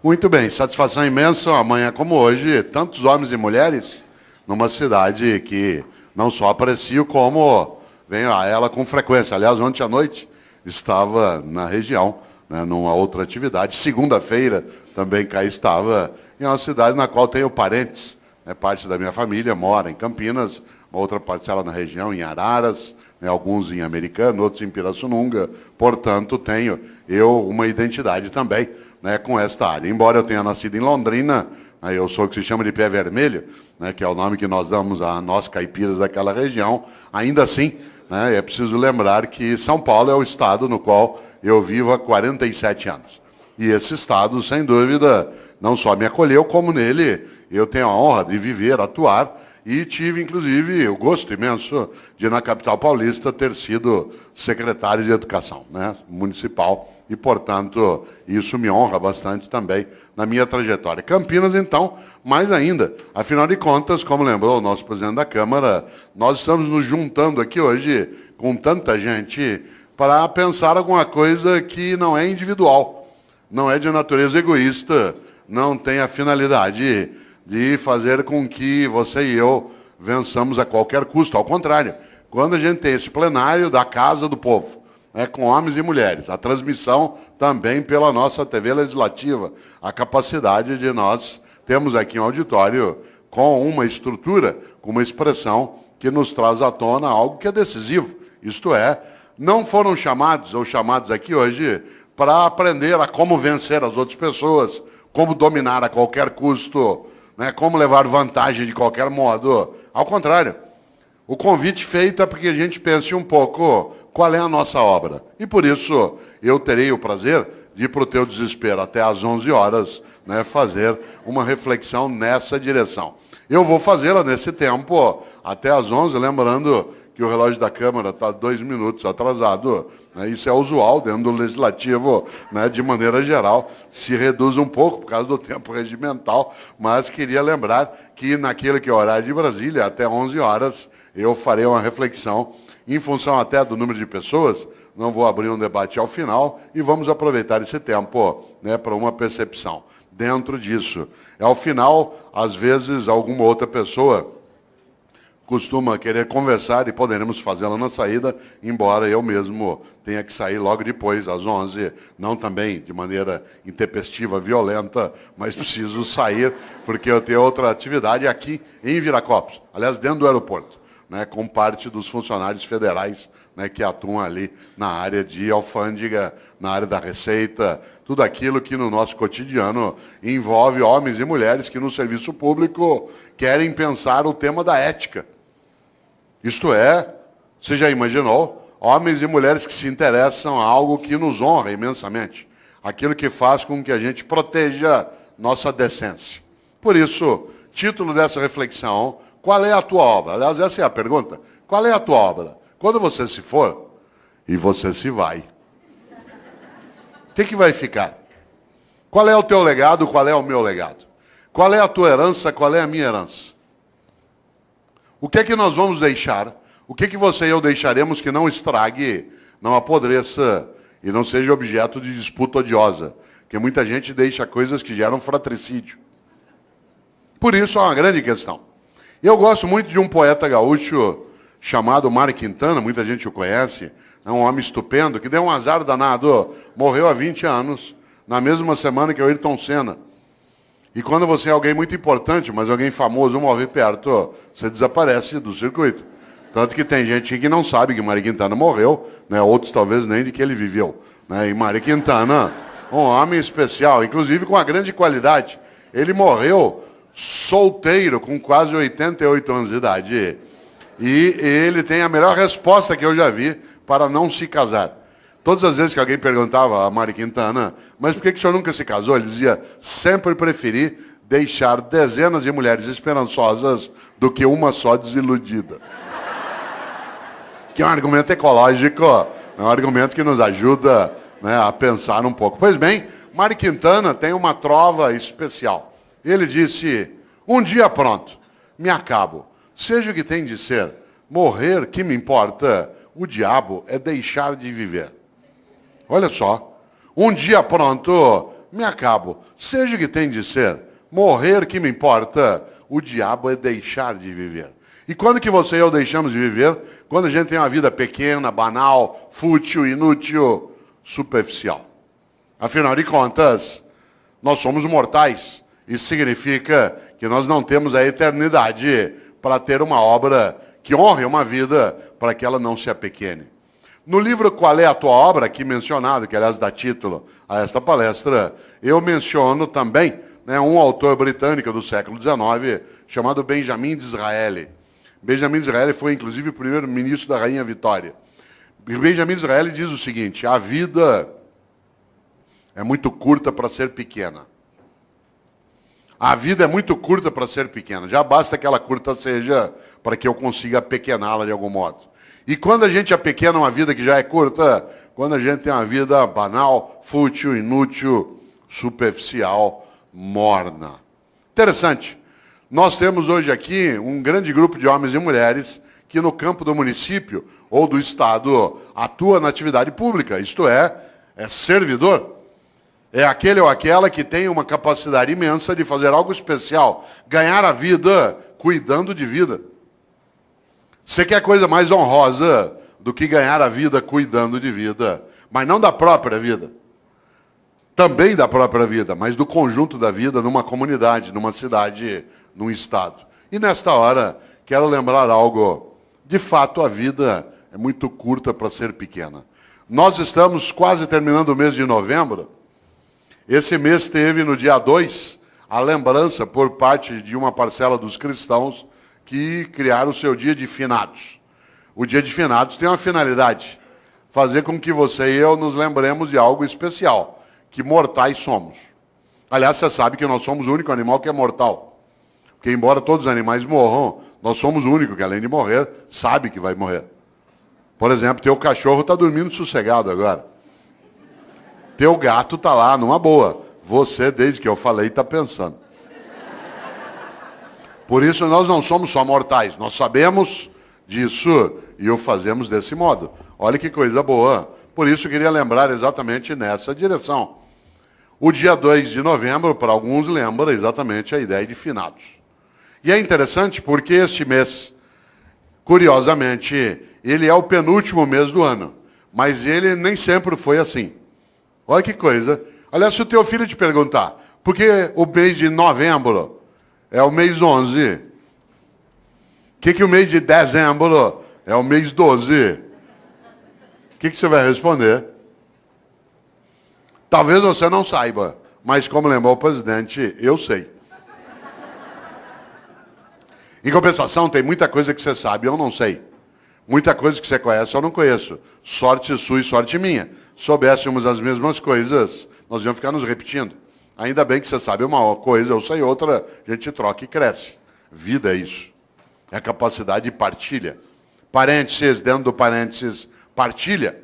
Muito bem, satisfação imensa, amanhã como hoje, tantos homens e mulheres numa cidade que não só aprecio, como venho a ela com frequência. Aliás, ontem à noite estava na região, né, numa outra atividade. Segunda-feira também cá estava em uma cidade na qual tenho parentes. Né, parte da minha família mora em Campinas, uma outra parcela na região, em Araras, né, alguns em Americana, outros em Pirassununga. Portanto, tenho eu uma identidade também, né, com esta área. Embora eu tenha nascido em Londrina, né, eu sou o que se chama de pé vermelho, né, que é o nome que nós damos a nós caipiras daquela região. Ainda assim, né, é preciso lembrar que São Paulo é o estado no qual eu vivo há 47 anos. E esse estado, sem dúvida, não só me acolheu, como nele eu tenho a honra de viver, atuar, e tive, inclusive, o gosto imenso de, na capital paulista, ter sido secretário de Educação, né, municipal. E, portanto, isso me honra bastante também na minha trajetória. Campinas, então, mais ainda. Afinal de contas, como lembrou o nosso presidente da Câmara, nós estamos nos juntando aqui hoje com tanta gente para pensar alguma coisa que não é individual, não é de natureza egoísta, não tem a finalidade de fazer com que você e eu vençamos a qualquer custo. Ao contrário, quando a gente tem esse plenário da Casa do Povo, né, com homens e mulheres, a transmissão também pela nossa TV Legislativa, a capacidade de nós termos aqui um auditório com uma estrutura, com uma expressão que nos traz à tona algo que é decisivo. Isto é, não foram chamados ou chamados aqui hoje para aprender a como vencer as outras pessoas, como dominar a qualquer custo, né, como levar vantagem de qualquer modo. Ao contrário, o convite feito é porque a gente pense um pouco qual é a nossa obra. E por isso eu terei o prazer de, para o teu desespero, até às 11 horas, né, fazer uma reflexão nessa direção. Eu vou fazê-la nesse tempo, até às 11, lembrando que o relógio da Câmara está 2 minutos atrasado. Né, isso é usual dentro do Legislativo, né, de maneira geral, se reduz um pouco por causa do tempo regimental, mas queria lembrar que naquele que é o horário de Brasília, até 11 horas, eu farei uma reflexão em função até do número de pessoas. Não vou abrir um debate ao final e vamos aproveitar esse tempo, né, para uma percepção. Dentro disso, ao final, às vezes, alguma outra pessoa costuma querer conversar e poderemos fazê-la na saída, embora eu mesmo tenha que sair logo depois, às 11, não também de maneira intempestiva, violenta, mas preciso sair porque eu tenho outra atividade aqui em Viracopos, aliás, dentro do aeroporto, né, com parte dos funcionários federais, né, que atuam ali na área de alfândega, na área da receita, tudo aquilo que no nosso cotidiano envolve homens e mulheres que no serviço público querem pensar o tema da ética. Isto é, você já imaginou, homens e mulheres que se interessam a algo que nos honra imensamente, aquilo que faz com que a gente proteja nossa decência. Por isso, título dessa reflexão, qual é a tua obra? Aliás, essa é a pergunta. Qual é a tua obra? Quando você se for, e você se vai, o que vai ficar? Qual é o teu legado? Qual é o meu legado? Qual é a tua herança? Qual é a minha herança? O que é que nós vamos deixar? O que é que você e eu deixaremos que não estrague, não apodreça e não seja objeto de disputa odiosa? Porque muita gente deixa coisas que geram fratricídio. Por isso é uma grande questão. Eu gosto muito de um poeta gaúcho chamado Mário Quintana, muita gente o conhece, é um homem estupendo, que deu um azar danado, morreu há 20 anos, na mesma semana que o Ayrton Senna. E quando você é alguém muito importante, mas alguém famoso morre perto, você desaparece do circuito. Tanto que tem gente que não sabe que Mário Quintana morreu, né? Outros talvez nem de que ele viveu. Né? E Mário Quintana, um homem especial, inclusive com uma grande qualidade. Ele morreu solteiro, com quase 88 anos de idade. E ele tem a melhor resposta que eu já vi para não se casar. Todas as vezes que alguém perguntava a Mário Quintana, mas por que o senhor nunca se casou? Ele dizia, sempre preferi deixar dezenas de mulheres esperançosas do que uma só desiludida. Que é um argumento ecológico, é um argumento que nos ajuda, né, a pensar um pouco. Pois bem, Mário Quintana tem uma trova especial. Ele disse, um dia pronto, me acabo. Seja o que tem de ser, morrer, que me importa, o diabo é deixar de viver. Olha só, um dia pronto, me acabo. Seja o que tem de ser. Morrer que me importa. O diabo é deixar de viver. E quando que você e eu deixamos de viver? Quando a gente tem uma vida pequena, banal, fútil, inútil, superficial. Afinal de contas, nós somos mortais. Isso significa que nós não temos a eternidade para ter uma obra que honre uma vida para que ela não se apequene. No livro Qual é a Tua Obra, aqui mencionado, que aliás dá título a esta palestra, eu menciono também um autor britânico do século XIX chamado Benjamin Disraeli. Benjamin Disraeli foi, inclusive, o primeiro-ministro da Rainha Vitória. Benjamin Disraeli diz o seguinte: a vida é muito curta para ser pequena. A vida é muito curta para ser pequena. Já basta que ela curta seja para que eu consiga apequená-la de algum modo. E quando a gente apequena uma vida que já é curta, quando a gente tem uma vida banal, fútil, inútil, superficial, morna. Interessante. Nós temos hoje aqui um grande grupo de homens e mulheres que no campo do município ou do estado atua na atividade pública, isto é servidor. É aquele ou aquela que tem uma capacidade imensa de fazer algo especial, ganhar a vida cuidando de vida. Você quer coisa mais honrosa do que ganhar a vida cuidando de vida, mas não da própria vida. Também da própria vida, mas do conjunto da vida numa comunidade, numa cidade, num estado. E nesta hora, quero lembrar algo. De fato, a vida é muito curta para ser pequena. Nós estamos quase terminando o mês de novembro. Esse mês teve, no dia 2, a lembrança por parte de uma parcela dos cristãos que criaram o seu dia de finados. O dia de finados tem uma finalidade: fazer com que você e eu nos lembremos de algo especial, que mortais somos. Aliás, você sabe que nós somos o único animal que é mortal. Porque, embora todos os animais morram, nós somos o único que, além de morrer, sabe que vai morrer. Por exemplo, teu cachorro está dormindo sossegado agora. Teu gato está lá, numa boa. Você, desde que eu falei, está pensando. Por isso, nós não somos só mortais. Nós sabemos disso e o fazemos desse modo. Olha que coisa boa. Por isso, eu queria lembrar exatamente nessa direção. O dia 2 de novembro, para alguns, lembra exatamente a ideia de finados. E é interessante porque este mês, curiosamente, ele é o penúltimo mês do ano. Mas ele nem sempre foi assim. Olha que coisa. Aliás, se o teu filho te perguntar, por que o mês de novembro é o mês 11? O que o mês de dezembro é o mês 12? O que você vai responder? Talvez você não saiba, mas como lembrou o presidente, eu sei. Em compensação, tem muita coisa que você sabe e eu não sei. Muita coisa que você conhece eu não conheço. Sorte sua e sorte minha. Soubéssemos as mesmas coisas, nós íamos ficar nos repetindo. Ainda bem que você sabe uma coisa, eu sei outra, a gente troca e cresce. Vida é isso. É a capacidade de partilha. Parênteses, dentro do parênteses, partilha.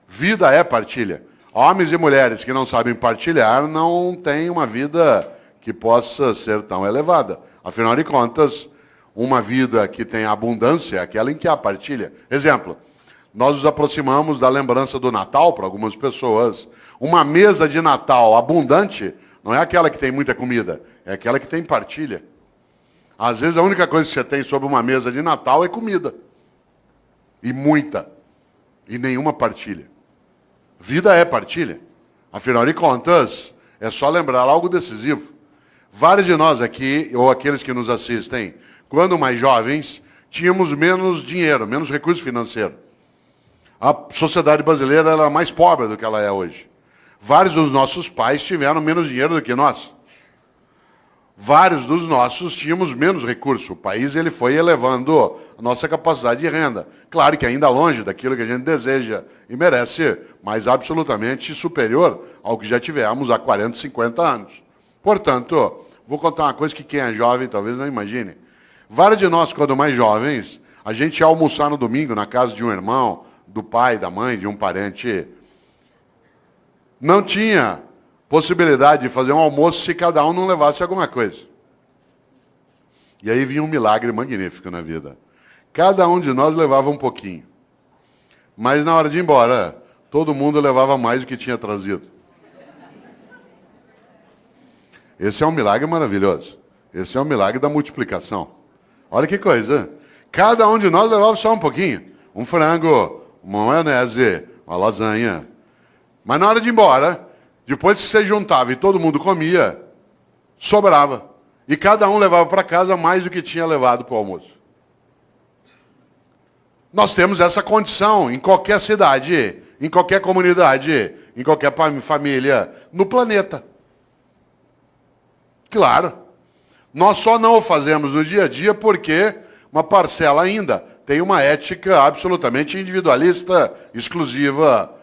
Vida é partilha. Homens e mulheres que não sabem partilhar não têm uma vida que possa ser tão elevada. Afinal de contas, uma vida que tem abundância é aquela em que há partilha. Exemplo, nós nos aproximamos da lembrança do Natal para algumas pessoas. Uma mesa de Natal abundante não é aquela que tem muita comida, é aquela que tem partilha. Às vezes a única coisa que você tem sobre uma mesa de Natal é comida. E muita. E nenhuma partilha. Vida é partilha. Afinal de contas, é só lembrar algo decisivo. Vários de nós aqui, ou aqueles que nos assistem, quando mais jovens, tínhamos menos dinheiro, menos recurso financeiro. A sociedade brasileira era mais pobre do que ela é hoje. Vários dos nossos pais tiveram menos dinheiro do que nós. Vários dos nossos tínhamos menos recurso. O país ele foi elevando a nossa capacidade de renda. Claro que ainda longe daquilo que a gente deseja e merece, mas absolutamente superior ao que já tivemos há 40, 50 anos. Portanto, vou contar uma coisa que quem é jovem talvez não imagine. Vários de nós, quando mais jovens, a gente ia almoçar no domingo na casa de um irmão, do pai, da mãe, de um parente. Não tinha possibilidade de fazer um almoço se cada um não levasse alguma coisa. E aí vinha um milagre magnífico na vida. Cada um de nós levava um pouquinho. Mas na hora de ir embora, todo mundo levava mais do que tinha trazido. Esse é um milagre maravilhoso. Esse é um milagre da multiplicação. Olha que coisa. Cada um de nós levava só um pouquinho. Um frango, uma maionese, uma lasanha. Mas na hora de ir embora, depois que você juntava e todo mundo comia, sobrava. E cada um levava para casa mais do que tinha levado para o almoço. Nós temos essa condição em qualquer cidade, em qualquer comunidade, em qualquer família, no planeta. Claro. Nós só não o fazemos no dia a dia porque uma parcela ainda tem uma ética absolutamente individualista, exclusiva,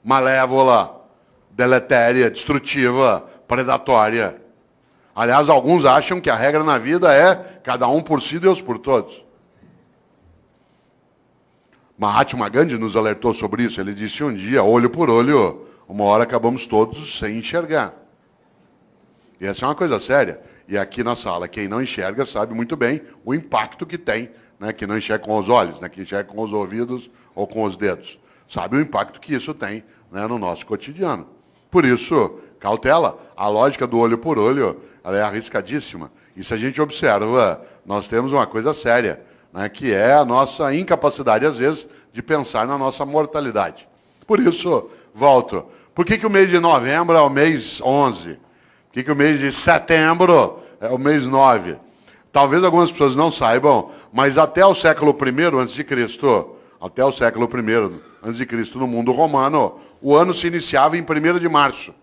malévola, deletéria, destrutiva, predatória. Aliás, alguns acham que a regra na vida é cada um por si, Deus por todos. Mahatma Gandhi nos alertou sobre isso. Ele disse um dia, olho por olho, uma hora acabamos todos sem enxergar. E essa é uma coisa séria. E aqui na sala, quem não enxerga sabe muito bem o impacto que tem, né, que não enxerga com os olhos, né, que enxerga com os ouvidos ou com os dedos. Sabe o impacto que isso tem, né, no nosso cotidiano. Por isso, cautela, a lógica do olho por olho, ela é arriscadíssima. E se a gente observa, nós temos uma coisa séria, né, que é a nossa incapacidade, às vezes, de pensar na nossa mortalidade. Por isso, volto. Por que o mês de novembro é o mês 11? Por que o mês de setembro é o mês 9? Talvez algumas pessoas não saibam, mas até o século I a.C., até o século I a.C., no mundo romano, o ano se iniciava em 1º de março.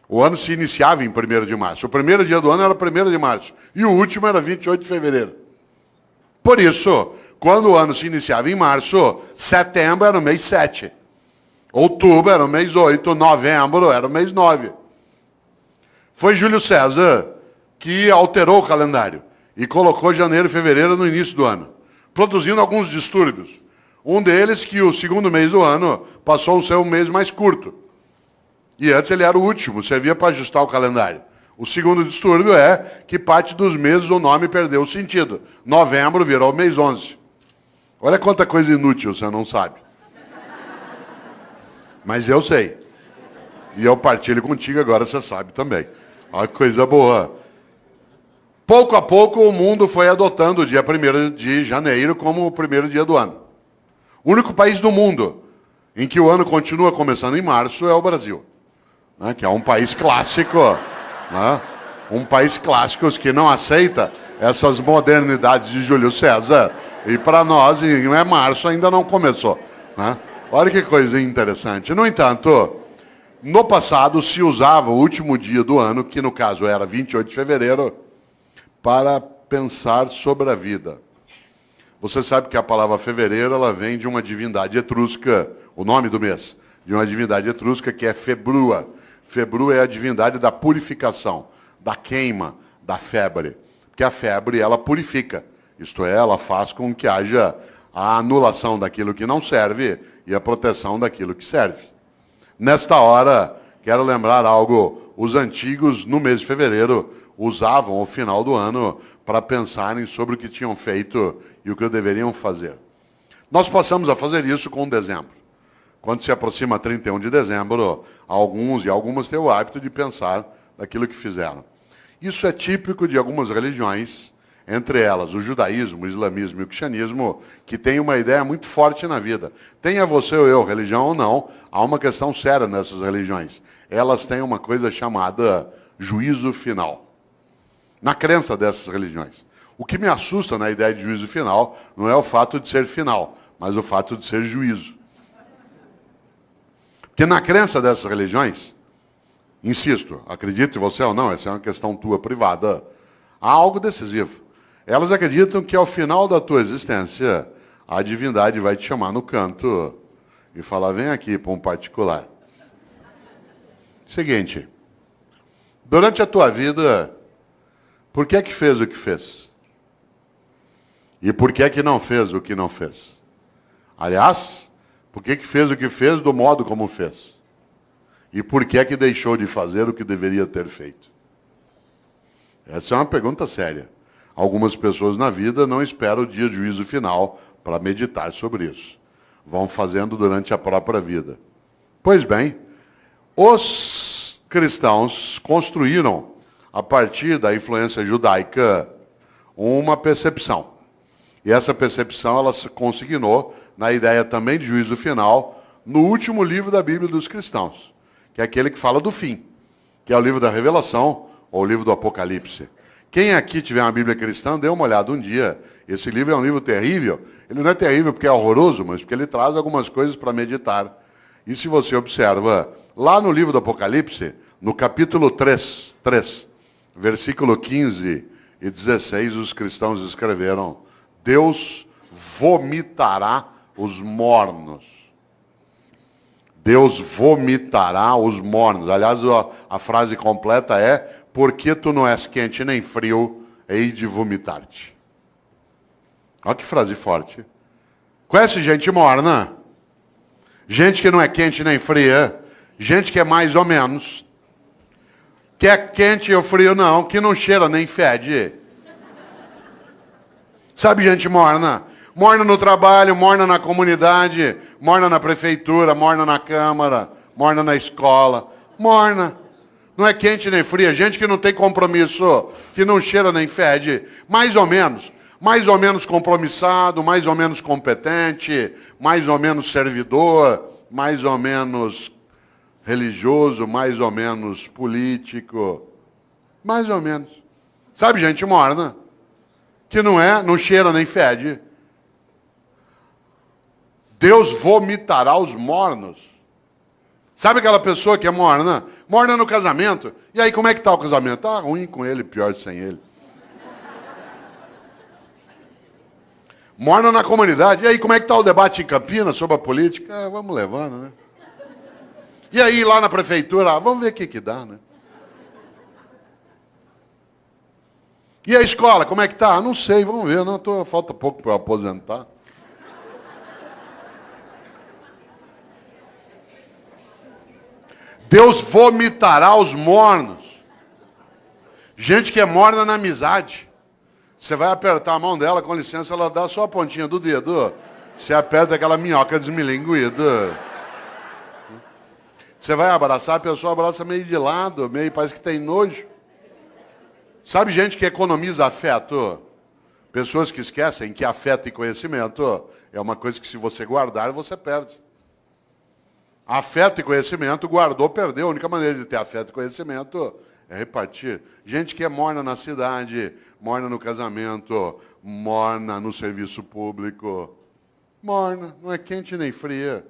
O ano se iniciava em 1º de março. O primeiro dia do ano era 1º de março. E o último era 28 de fevereiro. Por isso, quando o ano se iniciava em março, setembro era o mês 7. Outubro era o mês 8. Novembro era o mês 9. Foi Júlio César que alterou o calendário e colocou janeiro e fevereiro no início do ano, produzindo alguns distúrbios. Um deles que o segundo mês do ano passou a ser o mês mais curto. E antes ele era o último, servia para ajustar o calendário. O segundo distúrbio é que parte dos meses o nome perdeu o sentido. Novembro virou o mês 11. Olha quanta coisa inútil você não sabe. Mas eu sei. E eu partilho contigo, agora você sabe também. Olha que coisa boa. Pouco a pouco o mundo foi adotando o dia 1º de janeiro como o primeiro dia do ano. O único país do mundo em que o ano continua começando em março é o Brasil, né, que é um país clássico, né, um país clássico que não aceita essas modernidades de Júlio César. E para nós, não é março, ainda não começou. Né? Olha que coisa interessante. No entanto, no passado se usava o último dia do ano, que no caso era 28 de fevereiro, para pensar sobre a vida. Você sabe que a palavra fevereiro ela vem de uma divindade etrusca, o nome do mês, de uma divindade etrusca que é Februa. Februa é a divindade da purificação, da queima, da febre. Porque a febre, ela purifica. Isto é, ela faz com que haja a anulação daquilo que não serve e a proteção daquilo que serve. Nesta hora, quero lembrar algo. Os antigos, no mês de fevereiro, usavam o final do ano para pensarem sobre o que tinham feito e o que deveriam fazer. Nós passamos a fazer isso com dezembro. Quando se aproxima 31 de dezembro, alguns e algumas têm o hábito de pensar naquilo que fizeram. Isso é típico de algumas religiões, entre elas o judaísmo, o islamismo e o cristianismo, que tem uma ideia muito forte na vida. Tenha você ou eu religião ou não, há uma questão séria nessas religiões. Elas têm uma coisa chamada juízo final. Na crença dessas religiões. O que me assusta na ideia de juízo final não é o fato de ser final, mas o fato de ser juízo. Porque na crença dessas religiões, insisto, acredite você ou não, essa é uma questão tua privada, há algo decisivo. Elas acreditam que ao final da tua existência, a divindade vai te chamar no canto e falar, vem aqui para um particular. Seguinte, durante a tua vida, por que é que fez o que fez? E por que é que não fez o que não fez? Aliás, por que é que fez o que fez do modo como fez? E por que é que deixou de fazer o que deveria ter feito? Essa é uma pergunta séria. Algumas pessoas na vida não esperam o dia de juízo final para meditar sobre isso. Vão fazendo durante a própria vida. Pois bem, os cristãos construíram, a partir da influência judaica, uma percepção. E essa percepção ela se consignou na ideia também de juízo final, no último livro da Bíblia dos cristãos, que é aquele que fala do fim, que é o livro da Revelação, ou o livro do Apocalipse. Quem aqui tiver uma Bíblia cristã, dê uma olhada um dia. Esse livro é um livro terrível. Ele não é terrível porque é horroroso, mas porque ele traz algumas coisas para meditar. E se você observa, lá no livro do Apocalipse, no capítulo 3, versículo 15 e 16, os cristãos escreveram: Deus vomitará os mornos. Deus vomitará os mornos. Aliás, a frase completa é: porque tu não és quente nem frio, hei de vomitar-te. Olha que frase forte. Conhece gente morna? Gente que não é quente nem fria. Gente que é mais ou menos. Que é quente ou frio não, que não cheira nem fede. Sabe gente morna? Morna no trabalho, morna na comunidade, morna na prefeitura, morna na câmara, morna na escola. Morna. Não é quente nem fria. Gente que não tem compromisso, que não cheira nem fede. Mais ou menos compromissado, mais ou menos competente, mais ou menos servidor, mais ou menos religioso, mais ou menos político. Mais ou menos. Sabe gente morna? Que não cheira nem fede. Deus vomitará os mornos. Sabe aquela pessoa que é morna? Morna no casamento. E aí, como é que está o casamento? Tá ruim com ele, pior sem ele. Morna na comunidade. E aí, como é que está o debate em Campinas sobre a política? Vamos levando, né? E aí, lá na prefeitura, vamos ver o que dá, né? E a escola, como é que tá? Não sei, vamos ver. Não, falta pouco para eu aposentar. Deus vomitará os mornos. Gente que é morna na amizade. Você vai apertar a mão dela, com licença, ela dá só a pontinha do dedo. Você aperta aquela minhoca desmilinguida. Você vai abraçar, a pessoa abraça meio de lado, meio parece que tem nojo. Sabe gente que economiza afeto? Pessoas que esquecem que afeto e conhecimento é uma coisa que se você guardar, você perde. Afeto e conhecimento, guardou, perdeu. A única maneira de ter afeto e conhecimento é repartir. Gente que é morna na cidade, morna no casamento, morna no serviço público. Morna, não é quente nem fria.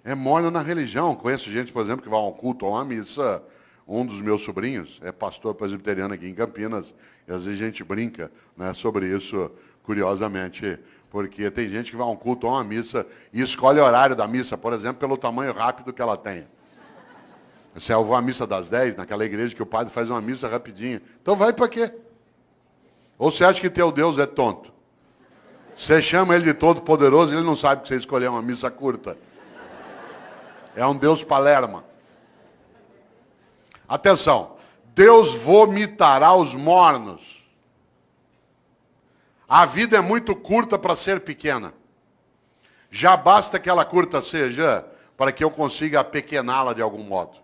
É morna na religião. Conheço gente, por exemplo, que vai a um culto ou a uma missa. Um dos meus sobrinhos é pastor presbiteriano aqui em Campinas. E às vezes a gente brinca, né, sobre isso, curiosamente. Porque tem gente que vai a um culto ou a uma missa e escolhe o horário da missa, por exemplo, pelo tamanho rápido que ela tem. Se eu vou à missa das 10, naquela igreja que o padre faz uma missa rapidinho. Então vai para quê? Ou você acha que teu Deus é tonto? Você chama ele de todo poderoso e ele não sabe que você escolheu uma missa curta. É um Deus palerma. Atenção. Deus vomitará os mornos. A vida é muito curta para ser pequena. Já basta que ela curta seja para que eu consiga apequená-la de algum modo.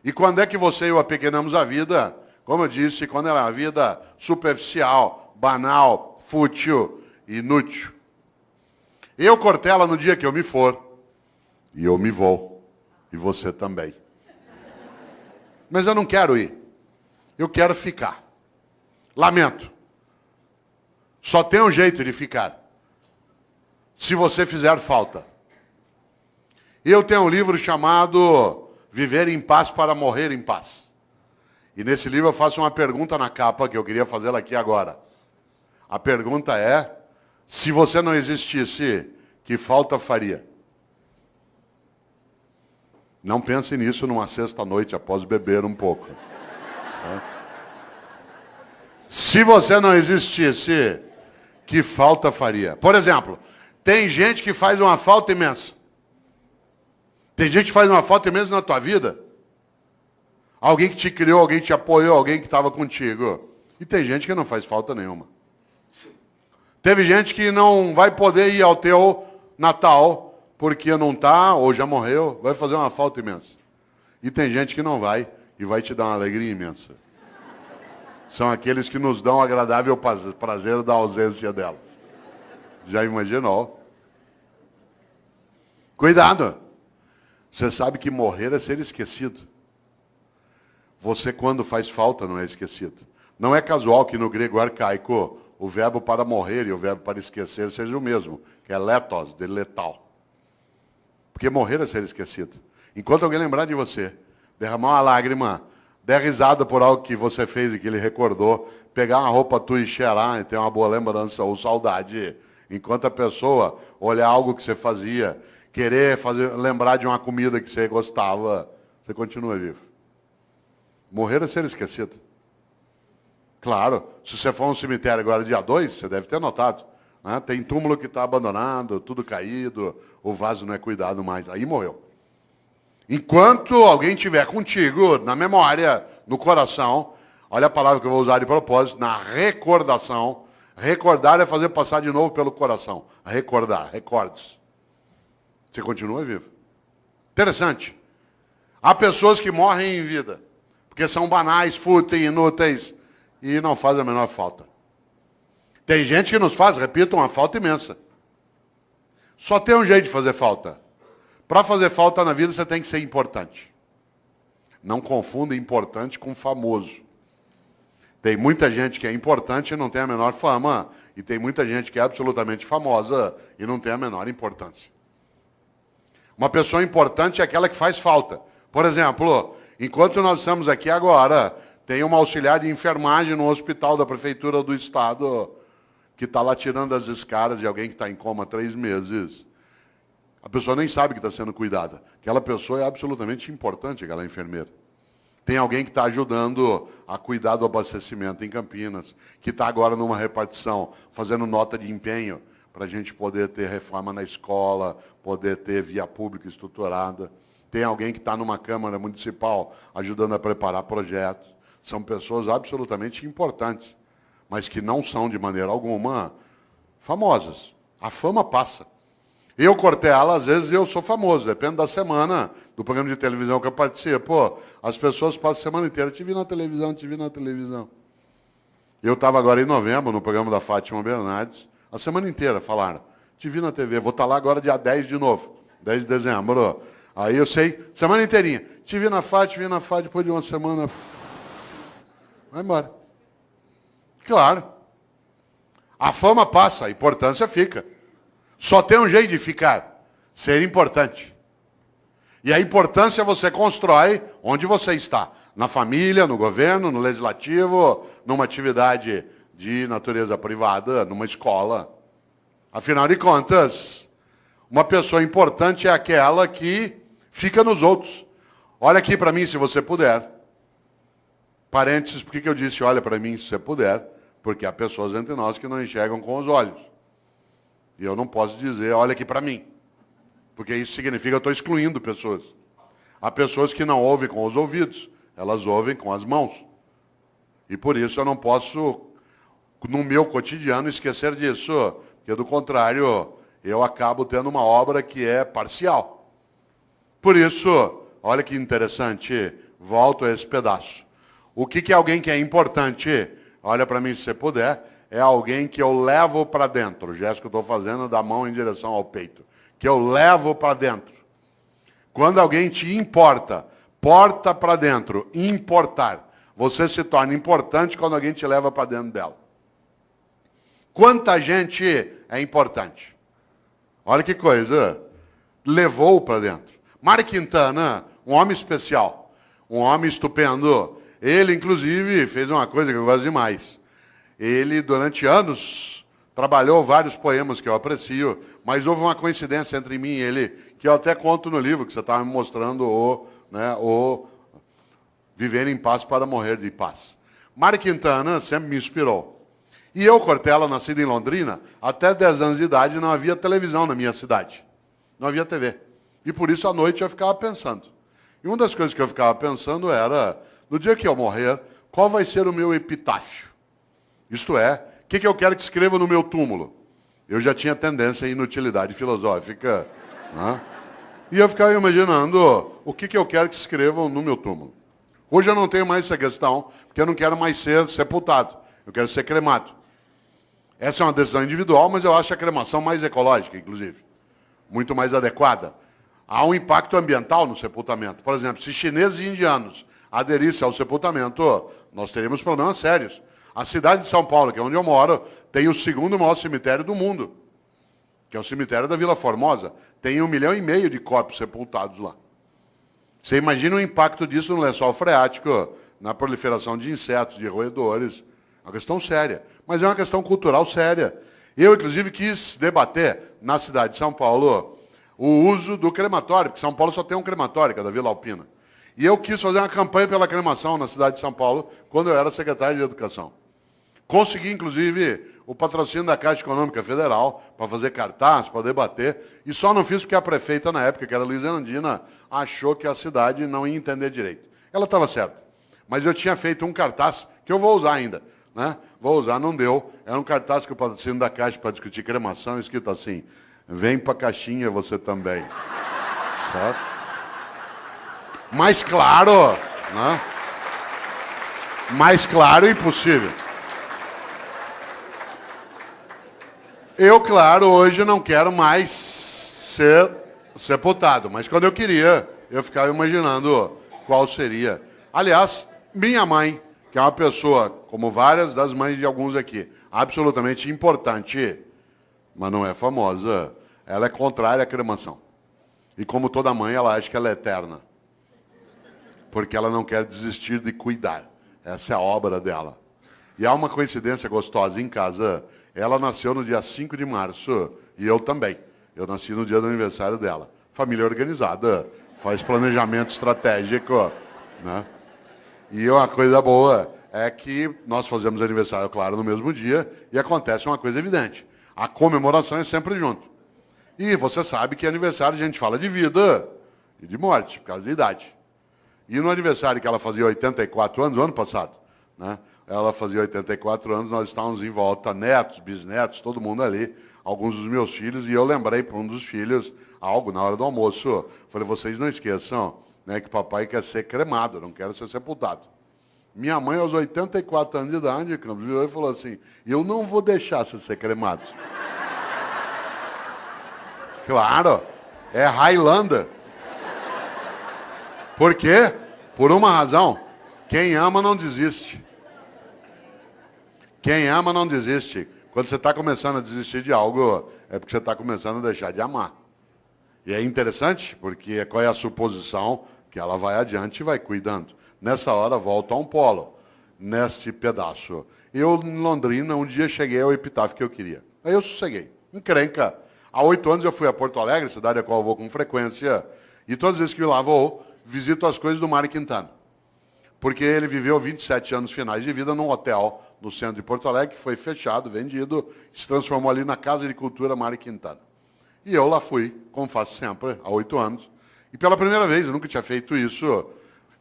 E quando é que você e eu apequenamos a vida? Como eu disse, quando ela é uma vida superficial, banal, fútil, inútil. Eu cortei ela no dia que eu me for. E eu me vou. E você também. Mas eu não quero ir. Eu quero ficar. Lamento. Só tem um jeito de ficar. Se você fizer falta. Eu tenho um livro chamado Viver em Paz para Morrer em Paz. E nesse livro eu faço uma pergunta na capa que eu queria fazê-la aqui agora. A pergunta é: se você não existisse, que falta faria? Não pense nisso numa sexta-noite após beber um pouco. Se você não existisse, que falta faria? Por exemplo, tem gente que faz uma falta imensa. Tem gente que faz uma falta imensa na tua vida. Alguém que te criou, alguém que te apoiou, alguém que estava contigo. E tem gente que não faz falta nenhuma. Teve gente que não vai poder ir ao teu Natal, porque não está, ou já morreu, vai fazer uma falta imensa. E tem gente que não vai e vai te dar uma alegria imensa. São aqueles que nos dão o agradável prazer da ausência delas. Já imaginou? Cuidado! Você sabe que morrer é ser esquecido. Você, quando faz falta, não é esquecido. Não é casual que no grego arcaico o verbo para morrer e o verbo para esquecer seja o mesmo, que é letos, de letal. Porque morrer é ser esquecido. Enquanto alguém lembrar de você, derramar uma lágrima, der risada por algo que você fez e que ele recordou, pegar uma roupa tua e cheirar e ter uma boa lembrança ou saudade, enquanto a pessoa olhar algo que você fazia, querer lembrar de uma comida que você gostava, você continua vivo. Morrer é ser esquecido. Claro, se você for a um cemitério agora dia 2, você deve ter notado. Né? Tem túmulo que está abandonado, tudo caído, o vaso não é cuidado mais. Aí morreu. Enquanto alguém estiver contigo, na memória, no coração, olha a palavra que eu vou usar de propósito, na recordação. Recordar é fazer passar de novo pelo coração. Recordar, recordes. Você continua vivo. Interessante. Há pessoas que morrem em vida, porque são banais, fúteis, inúteis, e não fazem a menor falta. Tem gente que nos faz, repito, uma falta imensa. Só tem um jeito de fazer falta. Para fazer falta na vida, você tem que ser importante. Não confunda importante com famoso. Tem muita gente que é importante e não tem a menor fama, e tem muita gente que é absolutamente famosa e não tem a menor importância. Uma pessoa importante é aquela que faz falta. Por exemplo, enquanto nós estamos aqui agora, tem uma auxiliar de enfermagem no hospital da prefeitura do estado que está lá tirando as escaras de alguém que está em coma há 3 meses. A pessoa nem sabe que está sendo cuidada. Aquela pessoa é absolutamente importante, aquela enfermeira. Tem alguém que está ajudando a cuidar do abastecimento em Campinas, que está agora numa repartição, fazendo nota de empenho, para a gente poder ter reforma na escola, poder ter via pública estruturada. Tem alguém que está numa Câmara Municipal ajudando a preparar projetos. São pessoas absolutamente importantes, mas que não são, de maneira alguma, famosas. A fama passa. Eu, Cortella, às vezes eu sou famoso, depende da semana, do programa de televisão que eu participo. As pessoas passam a semana inteira, te vi na televisão, te vi na televisão. Eu estava agora em novembro, no programa da Fátima Bernardes, a semana inteira falaram, te vi na TV, vou estar lá agora dia 10 de novo, 10 de dezembro. Aí eu sei, semana inteirinha, te vi na Fátima, depois de uma semana, vai embora. Claro. A fama passa, a importância fica. Só tem um jeito de ficar, ser importante. E a importância você constrói onde você está. Na família, no governo, no legislativo, numa atividade de natureza privada, numa escola. Afinal de contas, uma pessoa importante é aquela que fica nos outros. Olha aqui para mim se você puder. Parênteses, por que eu disse olha para mim se você puder? Porque há pessoas entre nós que não enxergam com os olhos. E eu não posso dizer olha aqui para mim. Porque isso significa que eu estou excluindo pessoas. Há pessoas que não ouvem com os ouvidos, elas ouvem com as mãos. E por isso eu não posso, no meu cotidiano, esquecer disso. Porque, do contrário, eu acabo tendo uma obra que é parcial. Por isso, olha que interessante, volto a esse pedaço. O que é alguém que é importante? Olha para mim se você puder. É alguém que eu levo para dentro. O gesto que eu estou fazendo é da mão em direção ao peito. Que eu levo para dentro. Quando alguém te importa, porta para dentro, importar. Você se torna importante quando alguém te leva para dentro dela. Quanta gente é importante? Olha que coisa. Levou para dentro. Mário Quintana, um homem especial. Um homem estupendo. Ele, inclusive, fez uma coisa que eu gosto demais. Ele, durante anos, trabalhou vários poemas que eu aprecio, mas houve uma coincidência entre mim e ele, que eu até conto no livro, que você estava me mostrando, o Viver em Paz para Morrer de Paz. Mário Quintana sempre me inspirou. E eu, Cortella, nascido em Londrina, até 10 anos de idade não havia televisão na minha cidade. Não havia TV. E por isso, à noite, eu ficava pensando. E uma das coisas que eu ficava pensando era, no dia que eu morrer, qual vai ser o meu epitáfio? Isto é, o que eu quero que escreva no meu túmulo? Eu já tinha tendência à inutilidade filosófica. Né? E eu ficava imaginando o que eu quero que escrevam no meu túmulo. Hoje eu não tenho mais essa questão, porque eu não quero mais ser sepultado. Eu quero ser cremado. Essa é uma decisão individual, mas eu acho a cremação mais ecológica, inclusive. Muito mais adequada. Há um impacto ambiental no sepultamento. Por exemplo, se chineses e indianos aderissem ao sepultamento, nós teríamos problemas sérios. A cidade de São Paulo, que é onde eu moro, tem o segundo maior cemitério do mundo, que é o cemitério da Vila Formosa. Tem 1,5 milhão de corpos sepultados lá. Você imagina o impacto disso no lençol freático, na proliferação de insetos, de roedores. É uma questão séria. Mas é uma questão cultural séria. Eu, inclusive, quis debater na cidade de São Paulo o uso do crematório, porque São Paulo só tem um crematório, que é da Vila Alpina. E eu quis fazer uma campanha pela cremação na cidade de São Paulo, quando eu era secretário de Educação. Consegui, inclusive, o patrocínio da Caixa Econômica Federal para fazer cartaz, para debater, e só não fiz porque a prefeita, na época, que era Luiza Erundina, achou que a cidade não ia entender direito. Ela estava certa. Mas eu tinha feito um cartaz, que eu vou usar ainda. Né? Vou usar, não deu. Era um cartaz que o patrocínio da Caixa para discutir cremação, escrito assim, vem para a caixinha você também. Certo? Mais claro, né? Mais claro impossível. Eu, claro, hoje não quero mais ser sepultado, mas quando eu queria, eu ficava imaginando qual seria. Aliás, minha mãe, que é uma pessoa, como várias das mães de alguns aqui, absolutamente importante, mas não é famosa, ela é contrária à cremação. E como toda mãe, ela acha que ela é eterna. Porque ela não quer desistir de cuidar. Essa é a obra dela. E há uma coincidência gostosa em casa. Ela nasceu no dia 5 de março e eu também. Eu nasci no dia do aniversário dela. Família organizada, faz planejamento estratégico. Né? E uma coisa boa é que nós fazemos aniversário, claro, no mesmo dia e acontece uma coisa evidente. A comemoração é sempre junto. E você sabe que aniversário a gente fala de vida e de morte, por causa da idade. E no aniversário que ela fazia 84 anos, o ano passado, né? Ela fazia 84 anos, nós estávamos em volta, netos, bisnetos, todo mundo ali, alguns dos meus filhos, e eu lembrei para um dos filhos algo na hora do almoço. Falei, vocês não esqueçam, né, que papai quer ser cremado, não quer ser sepultado. Minha mãe, aos 84 anos de idade, virou e falou assim, eu não vou deixar você ser cremado. Claro, é Highlander. Por quê? Por uma razão, quem ama não desiste. Quem ama não desiste. Quando você está começando a desistir de algo, é porque você está começando a deixar de amar. E é interessante, porque qual é a suposição? Que ela vai adiante e vai cuidando. Nessa hora, volta a um polo, nesse pedaço. Eu, em Londrina, um dia cheguei ao epitáfio que eu queria. Aí eu sosseguei. Encrenca. Há 8 anos eu fui a Porto Alegre, cidade a qual eu vou com frequência, e todas as vezes que eu lá vou, visito as coisas do Mário Quintana. Porque ele viveu 27 anos finais de vida num hotel no centro de Porto Alegre, que foi fechado, vendido, se transformou ali na Casa de Cultura Mário Quintana. E eu lá fui, como faço sempre, há 8 anos. E pela primeira vez, eu nunca tinha feito isso,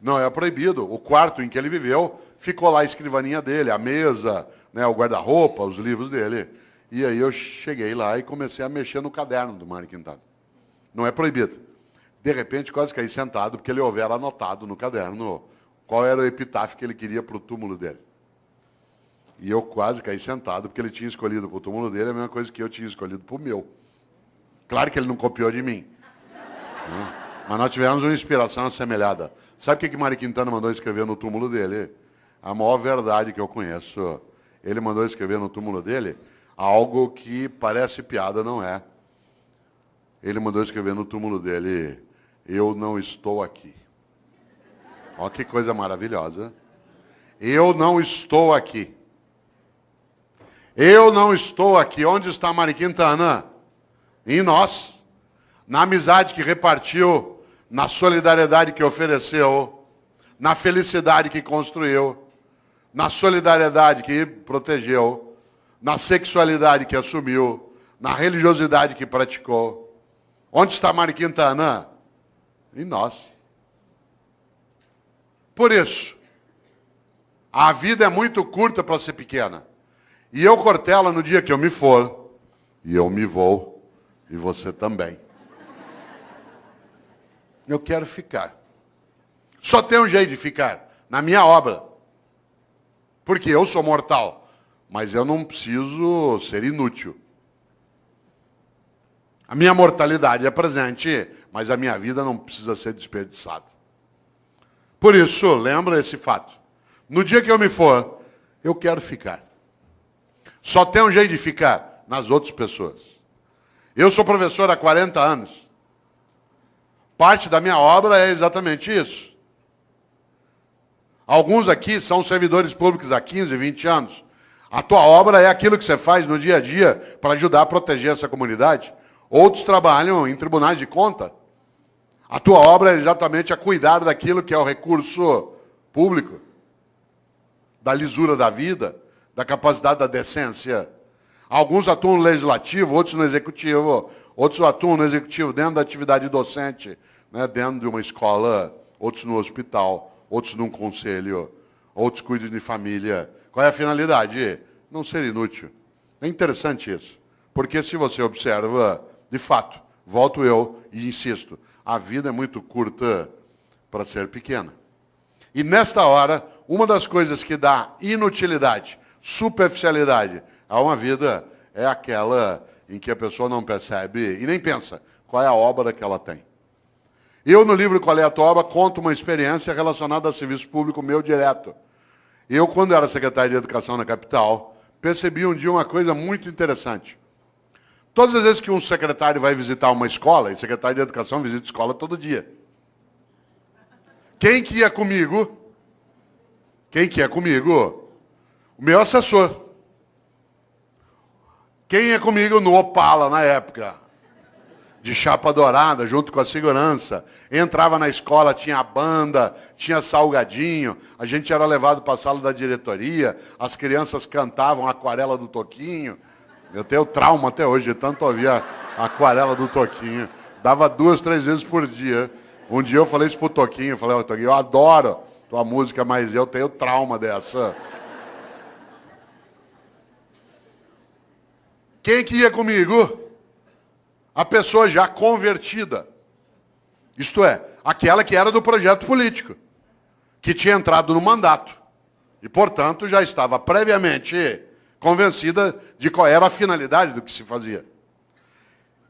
não é proibido. O quarto em que ele viveu, ficou lá a escrivaninha dele, a mesa, né, o guarda-roupa, os livros dele. E aí eu cheguei lá e comecei a mexer no caderno do Mário Quintana. Não é proibido. De repente, quase caí sentado, porque ele houvera anotado no caderno qual era o epitáfio que ele queria para o túmulo dele. E eu quase caí sentado, porque ele tinha escolhido para o túmulo dele a mesma coisa que eu tinha escolhido para o meu. Claro que ele não copiou de mim. Né? Mas nós tivemos uma inspiração assemelhada. Sabe o que Mário Quintana mandou escrever no túmulo dele? A maior verdade que eu conheço. Ele mandou escrever no túmulo dele algo que parece piada, não é. Ele mandou escrever no túmulo dele, eu não estou aqui. Olha que coisa maravilhosa. Eu não estou aqui. Eu não estou aqui. Onde está Mário Quintana? Em nós. Na amizade que repartiu, na solidariedade que ofereceu, na felicidade que construiu, na solidariedade que protegeu, na sexualidade que assumiu, na religiosidade que praticou. Onde está Mário Quintana? Em nós. Por isso, a vida é muito curta para ser pequena. E eu, Cortella, no dia que eu me for, e eu me vou, e você também. Eu quero ficar. Só tem um jeito de ficar, na minha obra. Porque eu sou mortal, mas eu não preciso ser inútil. A minha mortalidade é presente, mas a minha vida não precisa ser desperdiçada. Por isso, lembra esse fato. No dia que eu me for, eu quero ficar. Só tem um jeito de ficar, nas outras pessoas. Eu sou professor há 40 anos. Parte da minha obra é exatamente isso. Alguns aqui são servidores públicos há 15, 20 anos. A tua obra é aquilo que você faz no dia a dia para ajudar a proteger essa comunidade. Outros trabalham em tribunais de conta. A tua obra é exatamente a cuidar daquilo que é o recurso público, da lisura da vida, da capacidade da decência. Alguns atuam no legislativo, outros no executivo, outros atuam no executivo dentro da atividade docente, né, dentro de uma escola, outros no hospital, outros num conselho, outros cuidam de família. Qual é a finalidade? Não ser inútil. É interessante isso, porque se você observa, de fato, volto eu e insisto, a vida é muito curta para ser pequena. E nesta hora, uma das coisas que dá inutilidade, superficialidade a uma vida é aquela em que a pessoa não percebe e nem pensa qual é a obra que ela tem. Eu, no livro Qual é a Tua Obra, conto uma experiência relacionada a serviço público meu direto. Eu, quando era secretário de Educação na capital, percebi um dia uma coisa muito interessante. Todas as vezes que um secretário vai visitar uma escola, e secretário de Educação visita escola todo dia. Quem que ia comigo? Quem que ia comigo? O meu assessor. Quem ia comigo no Opala, na época? De chapa dourada, junto com a segurança. Entrava na escola, tinha banda, tinha salgadinho, a gente era levado para a sala da diretoria, as crianças cantavam a Aquarela do Toquinho. Eu tenho trauma até hoje, de tanto ouvir a Aquarela do Toquinho. Dava 2, 3 vezes por dia. Um dia eu falei isso pro Toquinho, eu falei, Toquinho, eu adoro tua música, mas eu tenho trauma dessa. Quem que ia comigo? A pessoa já convertida. Isto é, aquela que era do projeto político, que tinha entrado no mandato. E, portanto, já estava previamente convencida de qual era a finalidade do que se fazia.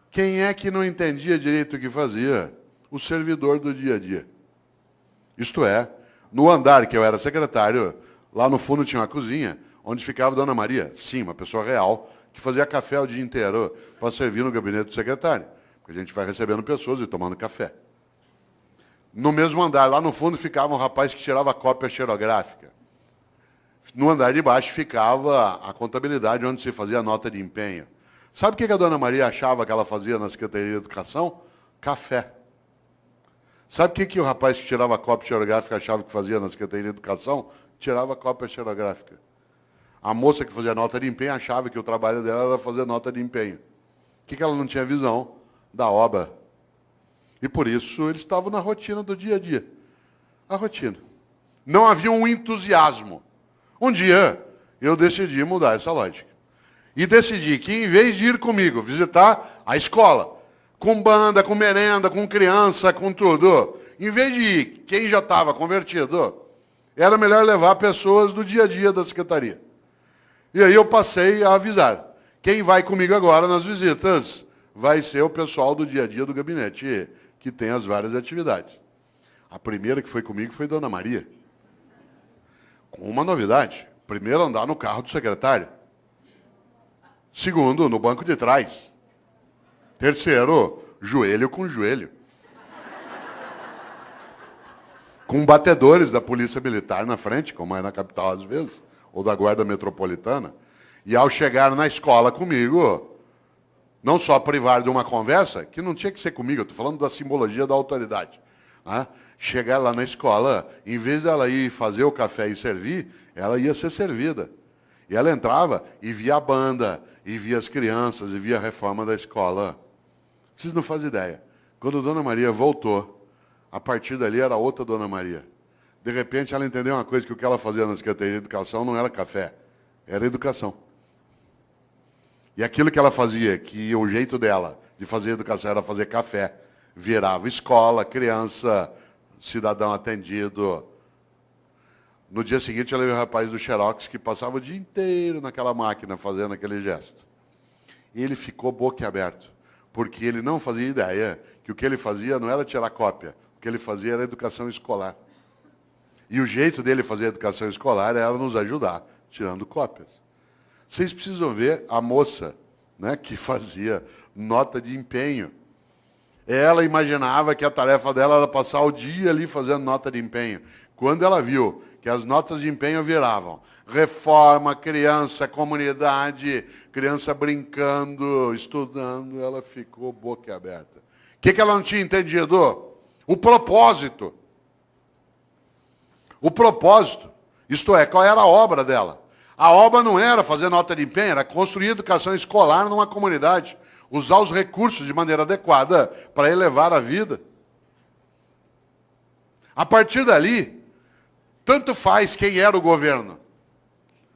Quem é que não entendia direito o que fazia? O servidor do dia a dia. Isto é, no andar que eu era secretário, lá no fundo tinha uma cozinha, onde ficava Dona Maria, sim, uma pessoa real, que fazia café o dia inteiro para servir no gabinete do secretário. Porque a gente vai recebendo pessoas e tomando café. No mesmo andar, lá no fundo, ficava um rapaz que tirava cópia xerográfica. No andar de baixo ficava a contabilidade, onde se fazia a nota de empenho. Sabe o que a Dona Maria achava que ela fazia na Secretaria de Educação? Café. Sabe o que o rapaz que tirava cópia xerográfica achava que fazia na Secretaria de Educação? Tirava cópia xerográfica. A moça que fazia nota de empenho achava que o trabalho dela era fazer nota de empenho. O que ela não tinha visão? Da obra. E por isso eles estavam na rotina do dia a dia. A rotina. Não havia um entusiasmo. Um dia eu decidi mudar essa lógica. E decidi que em vez de ir comigo visitar a escola, com banda, com merenda, com criança, com tudo, em vez de ir quem já estava convertido, era melhor levar pessoas do dia a dia da secretaria. E aí eu passei a avisar. Quem vai comigo agora nas visitas vai ser o pessoal do dia a dia do gabinete, que tem as várias atividades. A primeira que foi comigo foi Dona Maria. Com uma novidade. Primeiro, andar no carro do secretário. Segundo, no banco de trás. Terceiro, joelho com joelho. Com batedores da Polícia Militar na frente, como é na capital às vezes, ou da Guarda Metropolitana. E ao chegar na escola comigo, não só privar de uma conversa, que não tinha que ser comigo, eu estou falando da simbologia da autoridade. Né? Chegar lá na escola, em vez dela ir fazer o café e servir, ela ia ser servida. E ela entrava e via a banda, e via as crianças, e via a reforma da escola. Vocês não fazem ideia. Quando a Dona Maria voltou, a partir dali era outra Dona Maria. De repente ela entendeu uma coisa, que o que ela fazia na Secretaria de Educação não era café, era educação. E aquilo que ela fazia, que o jeito dela de fazer educação era fazer café, virava escola, criança, cidadão atendido. No dia seguinte, eu levei o rapaz do Xerox que passava o dia inteiro naquela máquina fazendo aquele gesto. E ele ficou boquiaberto, porque ele não fazia ideia que o que ele fazia não era tirar cópia, o que ele fazia era educação escolar. E o jeito dele fazer educação escolar era nos ajudar, tirando cópias. Vocês precisam ver a moça, né, que fazia nota de empenho. Ela imaginava que a tarefa dela era passar o dia ali fazendo nota de empenho. Quando ela viu que as notas de empenho viravam reforma, criança, comunidade, criança brincando, estudando, ela ficou boquiaberta. O que ela não tinha entendido? O propósito. O propósito, isto é, qual era a obra dela? A obra não era fazer nota de empenho, era construir educação escolar numa comunidade, usar os recursos de maneira adequada para elevar a vida. A partir dali, tanto faz quem era o governo.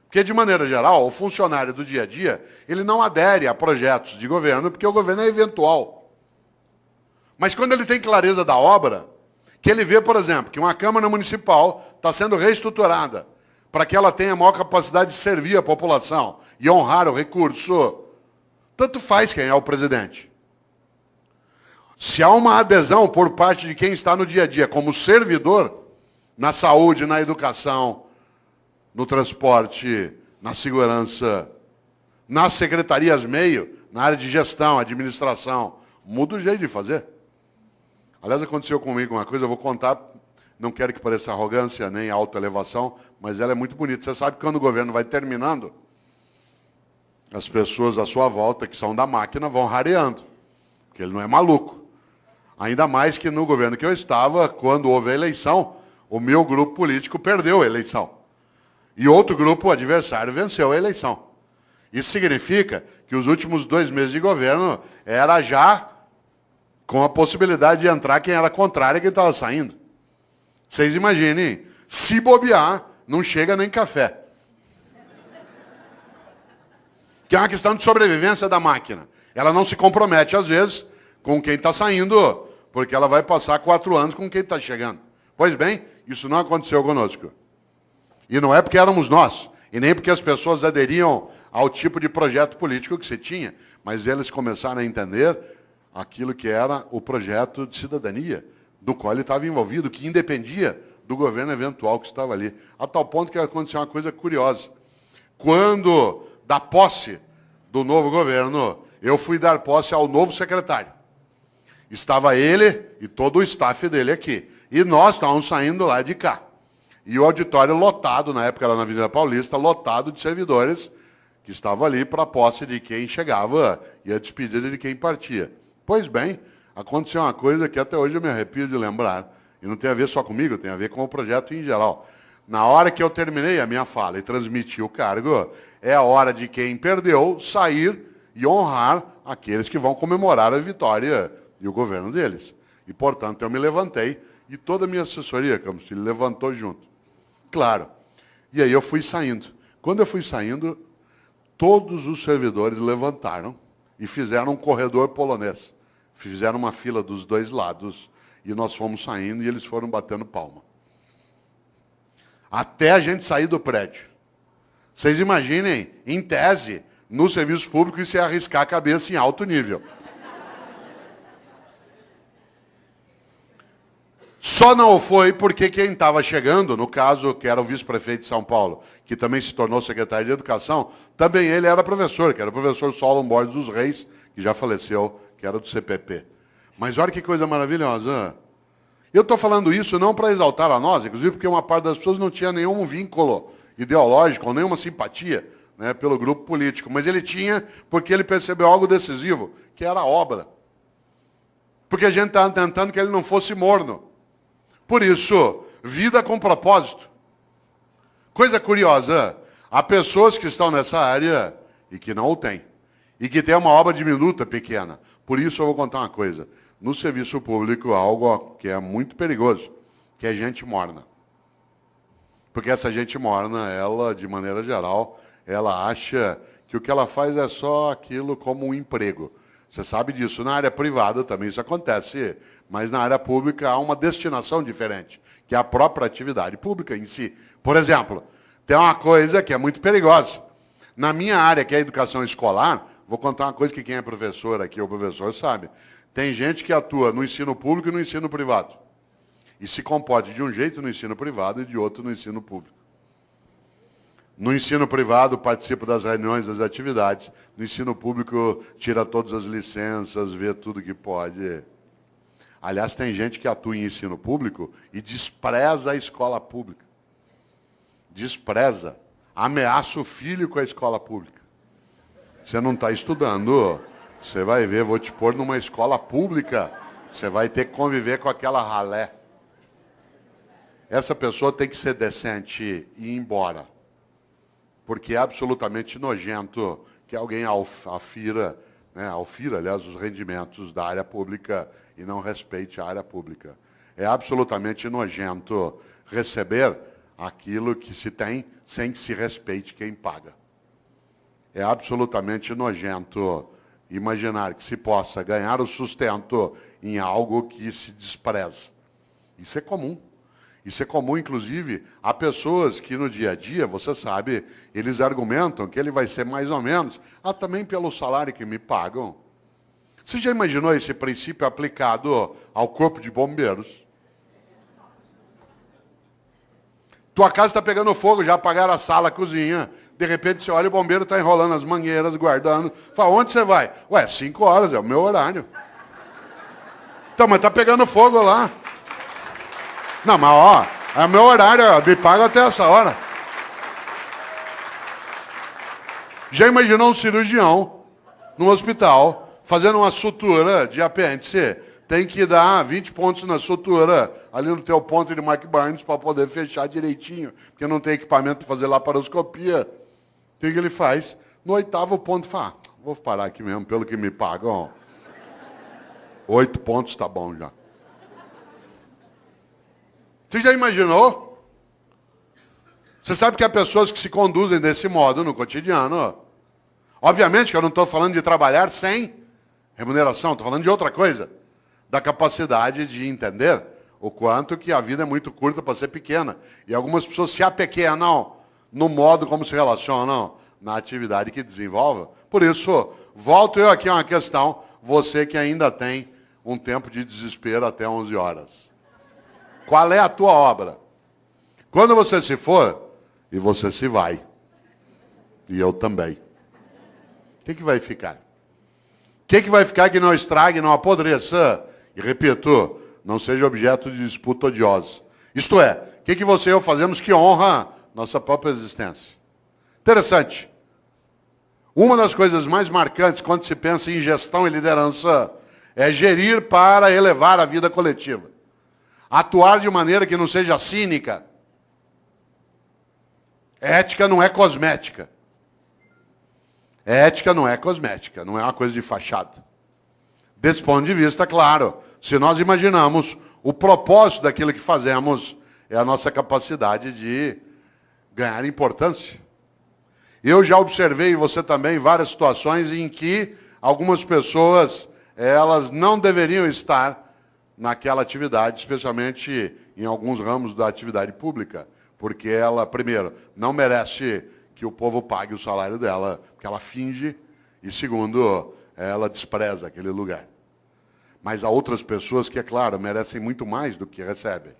Porque, de maneira geral, o funcionário do dia a dia, ele não adere a projetos de governo, porque o governo é eventual. Mas quando ele tem clareza da obra, que ele vê, por exemplo, que uma Câmara Municipal está sendo reestruturada para que ela tenha maior capacidade de servir a população e honrar o recurso, tanto faz quem é o presidente. Se há uma adesão por parte de quem está no dia a dia como servidor, na saúde, na educação, no transporte, na segurança, nas secretarias meio, na área de gestão, administração, muda o jeito de fazer. Aliás, aconteceu comigo uma coisa, eu vou contar, não quero que pareça arrogância nem autoelevação, mas ela é muito bonita. Você sabe que quando o governo vai terminando, as pessoas à sua volta, que são da máquina, vão rareando, porque ele não é maluco. Ainda mais que no governo que eu estava, quando houve a eleição, o meu grupo político perdeu a eleição. E outro grupo adversário venceu a eleição. Isso significa que os últimos 2 meses de governo era já com a possibilidade de entrar quem era contrário e quem estava saindo. Vocês imaginem, se bobear, não chega nem café. Que é uma questão de sobrevivência da máquina. Ela não se compromete, às vezes, com quem está saindo, porque ela vai passar 4 anos com quem está chegando. Pois bem, isso não aconteceu conosco. E não é porque éramos nós, e nem porque as pessoas aderiam ao tipo de projeto político que se tinha, mas eles começaram a entender aquilo que era o projeto de cidadania, do qual ele estava envolvido, que independia do governo eventual que estava ali. A tal ponto que aconteceu uma coisa curiosa. Quando, da posse do novo governo, eu fui dar posse ao novo secretário. Estava ele e todo o staff dele aqui. E nós estávamos saindo lá de cá. E o auditório lotado, na época era na Avenida Paulista, lotado de servidores que estavam ali para a posse de quem chegava e a despedida de quem partia. Pois bem, aconteceu uma coisa que até hoje eu me arrepio de lembrar, e não tem a ver só comigo, tem a ver com o projeto em geral. Na hora que eu terminei a minha fala e transmiti o cargo, é a hora de quem perdeu sair e honrar aqueles que vão comemorar a vitória e o governo deles. E, portanto, eu me levantei e toda a minha assessoria, como se levantou junto. Claro. E aí eu fui saindo. Quando eu fui saindo, todos os servidores levantaram e fizeram um corredor polonês. Fizeram uma fila dos 2 lados e nós fomos saindo e eles foram batendo palma. Até a gente sair do prédio. Vocês imaginem, em tese, no serviço público, isso é arriscar a cabeça em alto nível. Só não foi porque quem estava chegando, no caso, que era o vice-prefeito de São Paulo, que também se tornou secretário de Educação, também ele era professor, que era o professor Solon Borges dos Reis, que já faleceu, que era do CPP. Mas olha que coisa maravilhosa. Eu estou falando isso não para exaltar a nós, inclusive porque uma parte das pessoas não tinha nenhum vínculo ideológico, ou nenhuma simpatia, né, pelo grupo político, mas ele tinha porque ele percebeu algo decisivo, que era a obra. Porque a gente estava tentando que ele não fosse morno. Por isso, vida com propósito. Coisa curiosa, há pessoas que estão nessa área e que não o têm. E que têm uma obra diminuta, pequena. Por isso eu vou contar uma coisa. No serviço público há algo que é muito perigoso, que é gente morna. Porque essa gente morna, ela, de maneira geral, ela acha que o que ela faz é só aquilo como um emprego. Você sabe disso. Na área privada também isso acontece, mas na área pública há uma destinação diferente, que é a própria atividade pública em si. Por exemplo, tem uma coisa que é muito perigosa. Na minha área, que é a educação escolar, vou contar uma coisa que quem é professor aqui, ou professor, sabe. Tem gente que atua no ensino público e no ensino privado. E se comporta de um jeito no ensino privado e de outro no ensino público. No ensino privado, participa das reuniões, das atividades. No ensino público, tira todas as licenças, vê tudo que pode. Aliás, tem gente que atua em ensino público e despreza a escola pública. Despreza. Ameaça o filho com a escola pública. Você não está estudando, você vai ver, vou te pôr numa escola pública, você vai ter que conviver com aquela ralé. Essa pessoa tem que ser decente e ir embora. Porque é absolutamente nojento que alguém alfira, aliás, os rendimentos da área pública e não respeite a área pública. É absolutamente nojento receber aquilo que se tem sem que se respeite quem paga. É absolutamente nojento imaginar que se possa ganhar o sustento em algo que se despreza. Isso é comum. Isso é comum, inclusive, a pessoas que no dia a dia, você sabe, eles argumentam que ele vai ser mais ou menos, também pelo salário que me pagam. Você já imaginou esse princípio aplicado ao corpo de bombeiros? Tua casa está pegando fogo, já apagaram a sala, a cozinha. De repente você olha, o bombeiro está enrolando as mangueiras, guardando. Fala, onde você vai? 5 horas, é o meu horário. Então, mas está pegando fogo lá. Não, mas é o meu horário, me paga até essa hora. Já imaginou um cirurgião no hospital fazendo uma sutura de apêndice? Tem que dar 20 pontos na sutura, ali no teu ponto de Mark Barnes, para poder fechar direitinho, porque não tem equipamento para fazer laparoscopia. O que ele faz? No 8º ponto, fala, vou parar aqui mesmo, pelo que me pagam. 8 pontos tá bom já. Você já imaginou? Você sabe que há pessoas que se conduzem desse modo no cotidiano. Obviamente que eu não estou falando de trabalhar sem remuneração, estou falando de outra coisa. Da capacidade de entender o quanto que a vida é muito curta para ser pequena. E algumas pessoas se apequenam no modo como se relacionam na atividade que desenvolvem. Por isso, volto eu aqui a uma questão, você que ainda tem um tempo de desespero até 11 horas. Qual é a tua obra? Quando você se for, e você se vai, e eu também, o que vai ficar? O que vai ficar que não estrague, não apodreça? E repito, não seja objeto de disputa odiosa. Isto é, o que você e eu fazemos que honra nossa própria existência? Interessante. Uma das coisas mais marcantes quando se pensa em gestão e liderança é gerir para elevar a vida coletiva. Atuar de maneira que não seja cínica. Ética não é cosmética. Ética não é cosmética, não é uma coisa de fachada. Desse ponto de vista, claro, se nós imaginamos o propósito daquilo que fazemos, é a nossa capacidade de ganhar importância. Eu já observei, você também, várias situações em que algumas pessoas, elas não deveriam estar naquela atividade, especialmente em alguns ramos da atividade pública, porque ela, primeiro, não merece que o povo pague o salário dela, porque ela finge, e segundo, ela despreza aquele lugar. Mas há outras pessoas que, é claro, merecem muito mais do que recebem.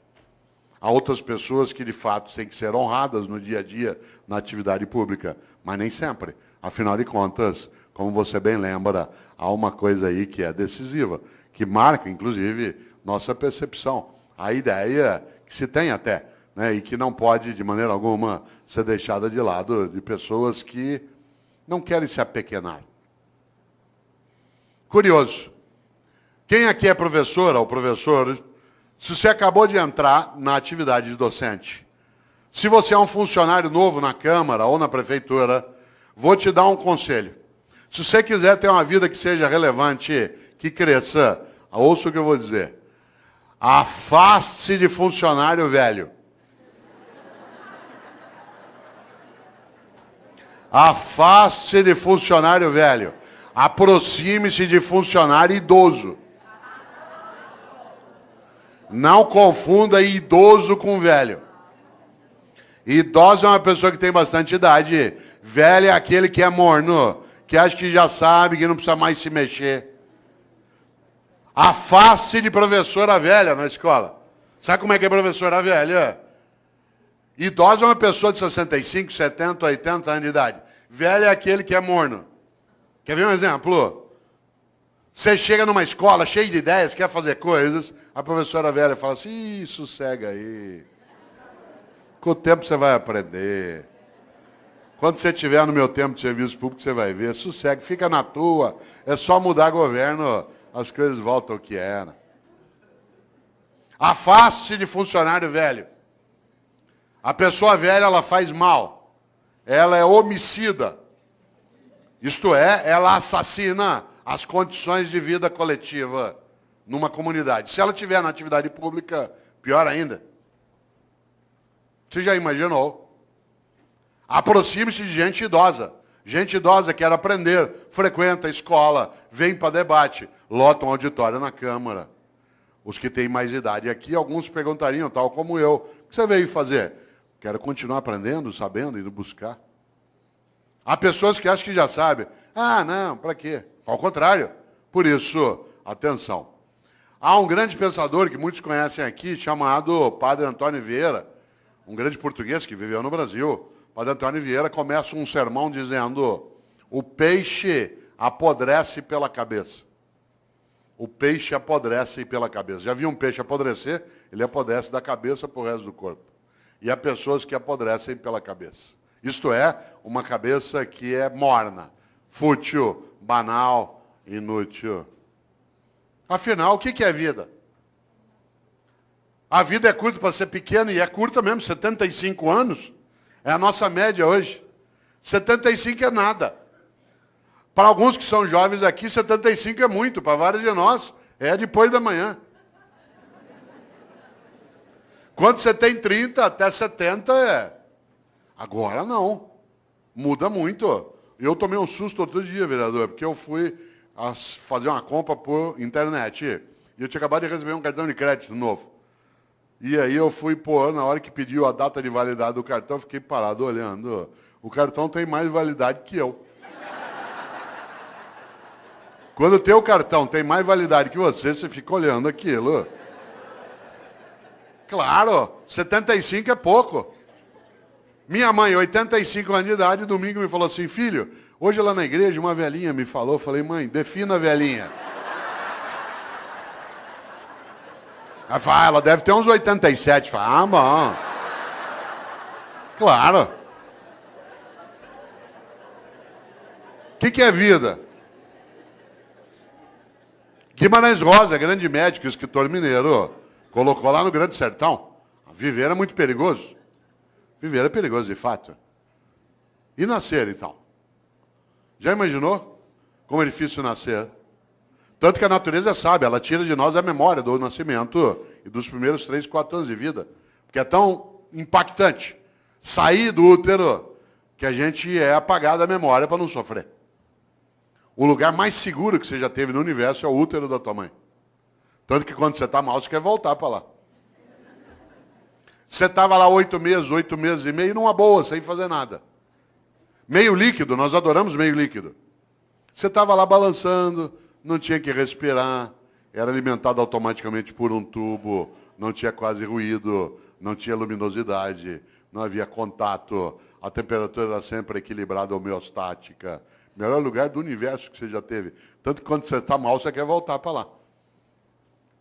Há outras pessoas que, de fato, têm que ser honradas no dia a dia, na atividade pública, mas nem sempre. Afinal de contas, como você bem lembra, há uma coisa aí que é decisiva, que marca, inclusive, nossa percepção. A ideia que se tem até, e que não pode, de maneira alguma, ser deixada de lado de pessoas que não querem se apequenar. Curioso. Quem aqui é professora ou professor, se você acabou de entrar na atividade de docente, se você é um funcionário novo na Câmara ou na Prefeitura, vou te dar um conselho. Se você quiser ter uma vida que seja relevante, que cresça, ouça o que eu vou dizer. Afaste-se de funcionário velho. Afaste-se de funcionário velho. Aproxime-se de funcionário idoso. Não confunda idoso com velho. Idoso é uma pessoa que tem bastante idade. Velho é aquele que é morno, que acha que já sabe, que não precisa mais se mexer. Afaste de professora velha na escola. Sabe como é que é professora velha? Idosa é uma pessoa de 65, 70, 80 anos de idade. Velho é aquele que é morno. Quer ver um exemplo? Você chega numa escola cheia de ideias, quer fazer coisas, a professora velha fala assim, ih, sossega aí. Com o tempo você vai aprender. Quando você estiver no meu tempo de serviço público, você vai ver. Sossega, fica na tua. É só mudar governo, as coisas voltam ao que era. Afaste de funcionário velho. A pessoa velha, ela faz mal. Ela é homicida. Isto é, ela assassina as condições de vida coletiva numa comunidade. Se ela estiver na atividade pública, pior ainda. Você já imaginou? Aproxime-se de gente idosa. Gente idosa quer aprender, frequenta a escola, vem para debate, lota um auditório na Câmara. Os que têm mais idade aqui, alguns perguntariam, tal como eu, o que você veio fazer? Quero continuar aprendendo, sabendo, indo buscar. Há pessoas que acham que já sabem. Ah, não, para quê? Ao contrário. Por isso, atenção. Há um grande pensador que muitos conhecem aqui, chamado Padre Antônio Vieira, um grande português que viveu no Brasil. Padre Antônio Vieira começa um sermão dizendo: o peixe apodrece pela cabeça. O peixe apodrece pela cabeça. Já viu um peixe apodrecer? Ele apodrece da cabeça para o resto do corpo. E há pessoas que apodrecem pela cabeça. Isto é, uma cabeça que é morna, fútil, banal, inútil. Afinal, o que é vida? A vida é curta para ser pequena, e é curta mesmo, 75 anos. É a nossa média hoje. 75 é nada. Para alguns que são jovens aqui, 75 é muito. Para vários de nós, é depois da manhã. Quando você tem 30 até 70, é... Agora não. Muda muito. Eu tomei um susto outro dia, vereador, porque eu fui fazer uma compra por internet. E eu tinha acabado de receber um cartão de crédito novo. E aí eu fui pôr, na hora que pediu a data de validade do cartão, eu fiquei parado olhando. O cartão tem mais validade que eu. Quando o teu cartão tem mais validade que você fica olhando aquilo. Claro, 75 é pouco. Minha mãe, 85 anos de idade, domingo me falou assim, filho, hoje lá na igreja uma velhinha me falou, eu falei, mãe, defina a velhinha. Ela fala, ela deve ter uns 87. Fala, bom. Claro. O que é vida? Guimarães Rosa, grande médico, escritor mineiro, colocou lá no Grande Sertão. Viver é muito perigoso. Viver é perigoso, de fato. E nascer, então? Já imaginou como é difícil nascer? Tanto que a natureza é sábia, ela tira de nós a memória do nascimento e dos primeiros 3, 4 anos de vida. Porque é tão impactante sair do útero que a gente é apagado da memória para não sofrer. O lugar mais seguro que você já teve no universo é o útero da tua mãe. Tanto que quando você está mal, você quer voltar para lá. Você estava lá 8 meses e meio, numa boa, sem fazer nada. Meio líquido, nós adoramos meio líquido. Você estava lá balançando, não tinha que respirar, era alimentado automaticamente por um tubo, não tinha quase ruído, não tinha luminosidade, não havia contato, a temperatura era sempre equilibrada, homeostática. Melhor lugar do universo que você já teve. Tanto que quando você está mal, você quer voltar para lá.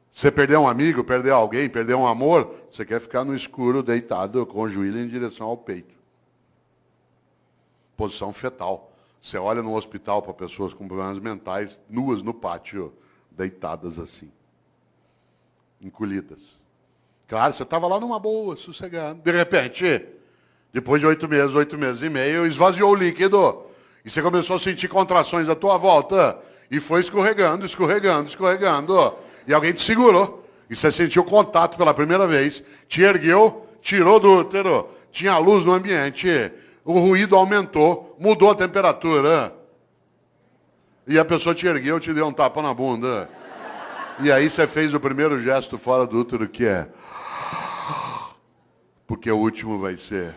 Você perdeu um amigo, perdeu alguém, perdeu um amor, você quer ficar no escuro, deitado, com o joelho em direção ao peito. Posição fetal. Você olha no hospital para pessoas com problemas mentais, nuas no pátio, deitadas assim. Encolhidas. Claro, você estava lá numa boa, sossegado. De repente, depois de 8 meses e meio, esvaziou o líquido. E você começou a sentir contrações à tua volta. E foi escorregando, escorregando, escorregando. E alguém te segurou. E você sentiu contato pela primeira vez. Te ergueu, tirou do útero. Tinha luz no ambiente. O ruído aumentou. Mudou a temperatura. E a pessoa te ergueu, te deu um tapa na bunda. E aí você fez o primeiro gesto fora do útero, que é... Porque o último vai ser...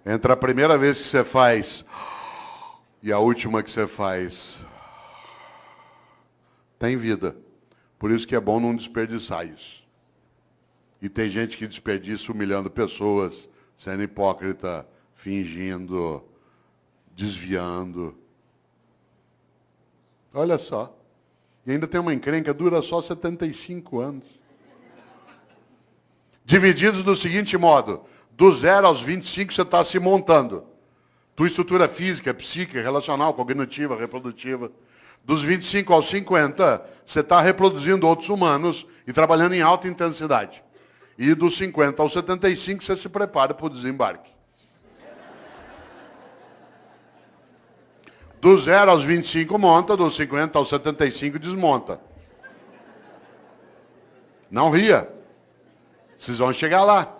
Entre a primeira vez que você faz e a última que você faz, tem vida. Por isso que é bom não desperdiçar isso. E tem gente que desperdiça humilhando pessoas, sendo hipócrita, fingindo, desviando. Olha só. E ainda tem uma encrenca, dura só 75 anos. Divididos do seguinte modo: do 0 aos 25 você está se montando. Tua estrutura física, psíquica, relacional, cognitiva, reprodutiva. Dos 25 aos 50, você está reproduzindo outros humanos e trabalhando em alta intensidade. E dos 50 aos 75, você se prepara para o desembarque. Do 0 aos 25 monta, dos 50 aos 75 desmonta. Não ria. Vocês vão chegar lá.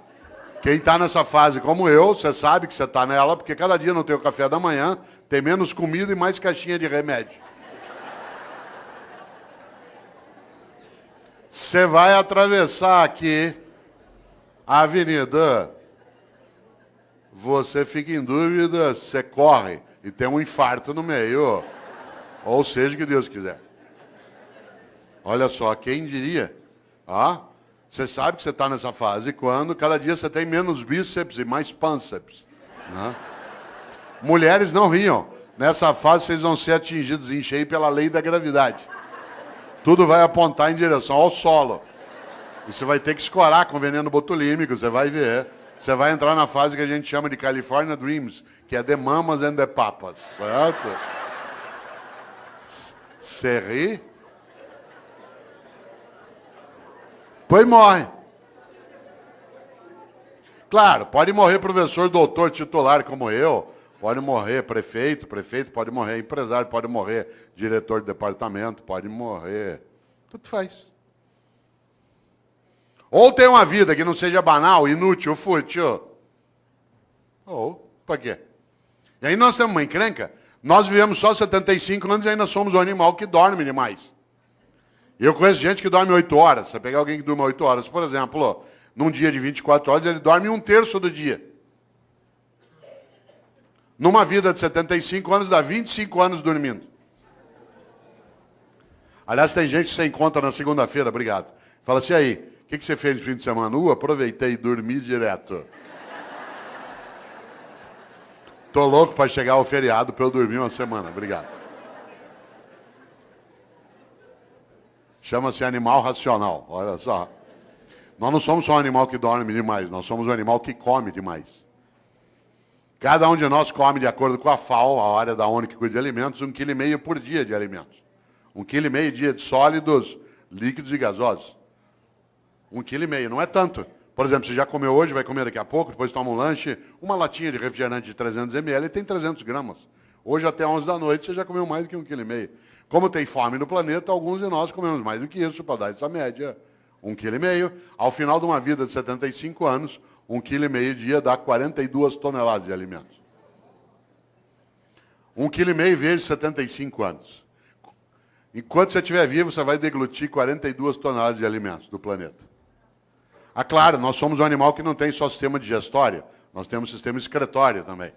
Quem está nessa fase como eu, você sabe que você está nela, porque cada dia não tem o café da manhã, tem menos comida e mais caixinha de remédio. Você vai atravessar aqui a avenida, você fica em dúvida, você corre e tem um infarto no meio. Ou seja, o que Deus quiser. Olha só, quem diria? Você sabe que você está nessa fase quando cada dia você tem menos bíceps e mais pânceps. Né? Mulheres não riam. Nessa fase vocês vão ser atingidos em cheio pela lei da gravidade. Tudo vai apontar em direção ao solo. E você vai ter que escorar com veneno botulínico, você vai ver. Você vai entrar na fase que a gente chama de California Dreams, que é The Mamas and the Papas. Certo? Você ri? Pois morre. Claro, pode morrer professor, doutor, titular como eu. Pode morrer prefeito pode morrer empresário, pode morrer diretor de departamento, pode morrer. Tudo faz. Ou tem uma vida que não seja banal, inútil, fútil. Ou, para quê? E aí nós temos uma encrenca. Nós vivemos só 75 anos e ainda somos um animal que dorme demais. Eu conheço gente que dorme 8 horas. Você pegar alguém que dorme 8 horas, por exemplo, num dia de 24 horas, ele dorme 1/3 do dia. Numa vida de 75 anos, dá 25 anos dormindo. Aliás, tem gente que você encontra na segunda-feira, obrigado. Fala assim, aí, o que você fez no fim de semana? Aproveitei e dormi direto. Tô louco para chegar ao feriado para eu dormir uma semana, obrigado. Chama-se animal racional, olha só. Nós não somos só um animal que dorme demais, nós somos um animal que come demais. Cada um de nós come, de acordo com a FAO, a área da ONU que cuida de alimentos, 1,5 kg por dia de alimentos. 1,5 kg dia de sólidos, líquidos e gasosos. 1,5 kg, não é tanto. Por exemplo, você já comeu hoje, vai comer daqui a pouco, depois toma um lanche, uma latinha de refrigerante de 300 ml tem 300 gramas. Hoje até 11 da noite você já comeu mais do que 1,5 kg. Como tem fome no planeta, alguns de nós comemos mais do que isso, para dar essa média. 1,5 kg. Ao final de uma vida de 75 anos, 1,5 kg dia dá 42 toneladas de alimentos. 1,5 kg vezes 75 anos. Enquanto você estiver vivo, você vai deglutir 42 toneladas de alimentos do planeta. Claro, nós somos um animal que não tem só sistema digestório, nós temos sistema excretório também.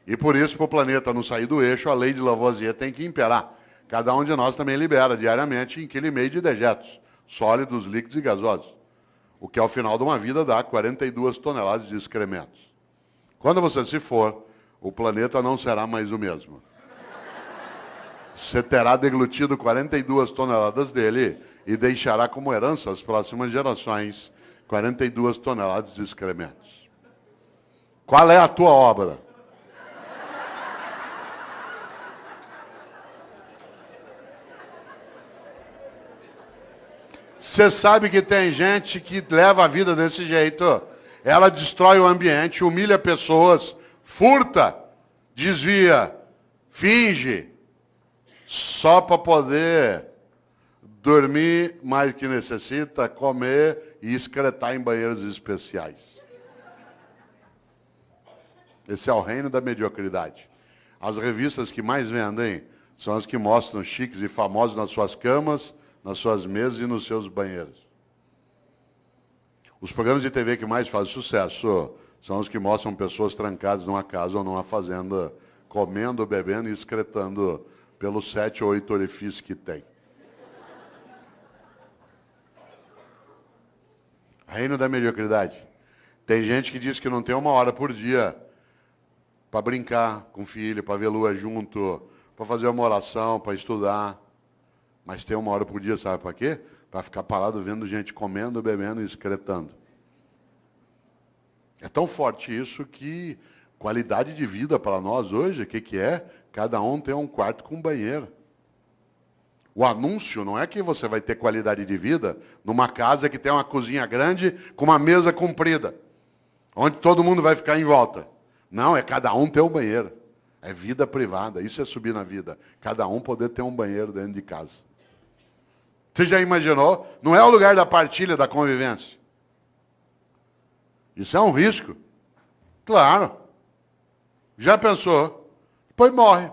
E por isso, para o planeta não sair do eixo, a lei de Lavoisier tem que imperar. Cada um de nós também libera diariamente 1,5 kg de dejetos, sólidos, líquidos e gasosos. O que ao final de uma vida dá 42 toneladas de excrementos. Quando você se for, o planeta não será mais o mesmo. Você terá deglutido 42 toneladas dele e deixará como herança às próximas gerações 42 toneladas de excrementos. Qual é a tua obra? Você sabe que tem gente que leva a vida desse jeito. Ela destrói o ambiente, humilha pessoas, furta, desvia, finge, só para poder dormir mais do que necessita, comer e excretar em banheiros especiais. Esse é o reino da mediocridade. As revistas que mais vendem são as que mostram chiques e famosos nas suas camas, nas suas mesas e nos seus banheiros. Os programas de TV que mais fazem sucesso são os que mostram pessoas trancadas numa casa ou numa fazenda, comendo, bebendo e excretando pelos 7 ou 8 orifícios que tem. Reino da mediocridade. Tem gente que diz que não tem 1 hora por dia para brincar com o filho, para ver lua junto, para fazer uma oração, para estudar. Mas tem 1 hora por dia, sabe para quê? Para ficar parado vendo gente comendo, bebendo e excretando. É tão forte isso que qualidade de vida para nós hoje, o que é? Cada um tem um quarto com banheiro. O anúncio não é que você vai ter qualidade de vida numa casa que tem uma cozinha grande com uma mesa comprida, onde todo mundo vai ficar em volta. Não, é cada um ter um banheiro. É vida privada, isso é subir na vida. Cada um poder ter um banheiro dentro de casa. Você já imaginou? Não é o lugar da partilha, da convivência. Isso é um risco. Claro. Já pensou? Depois morre.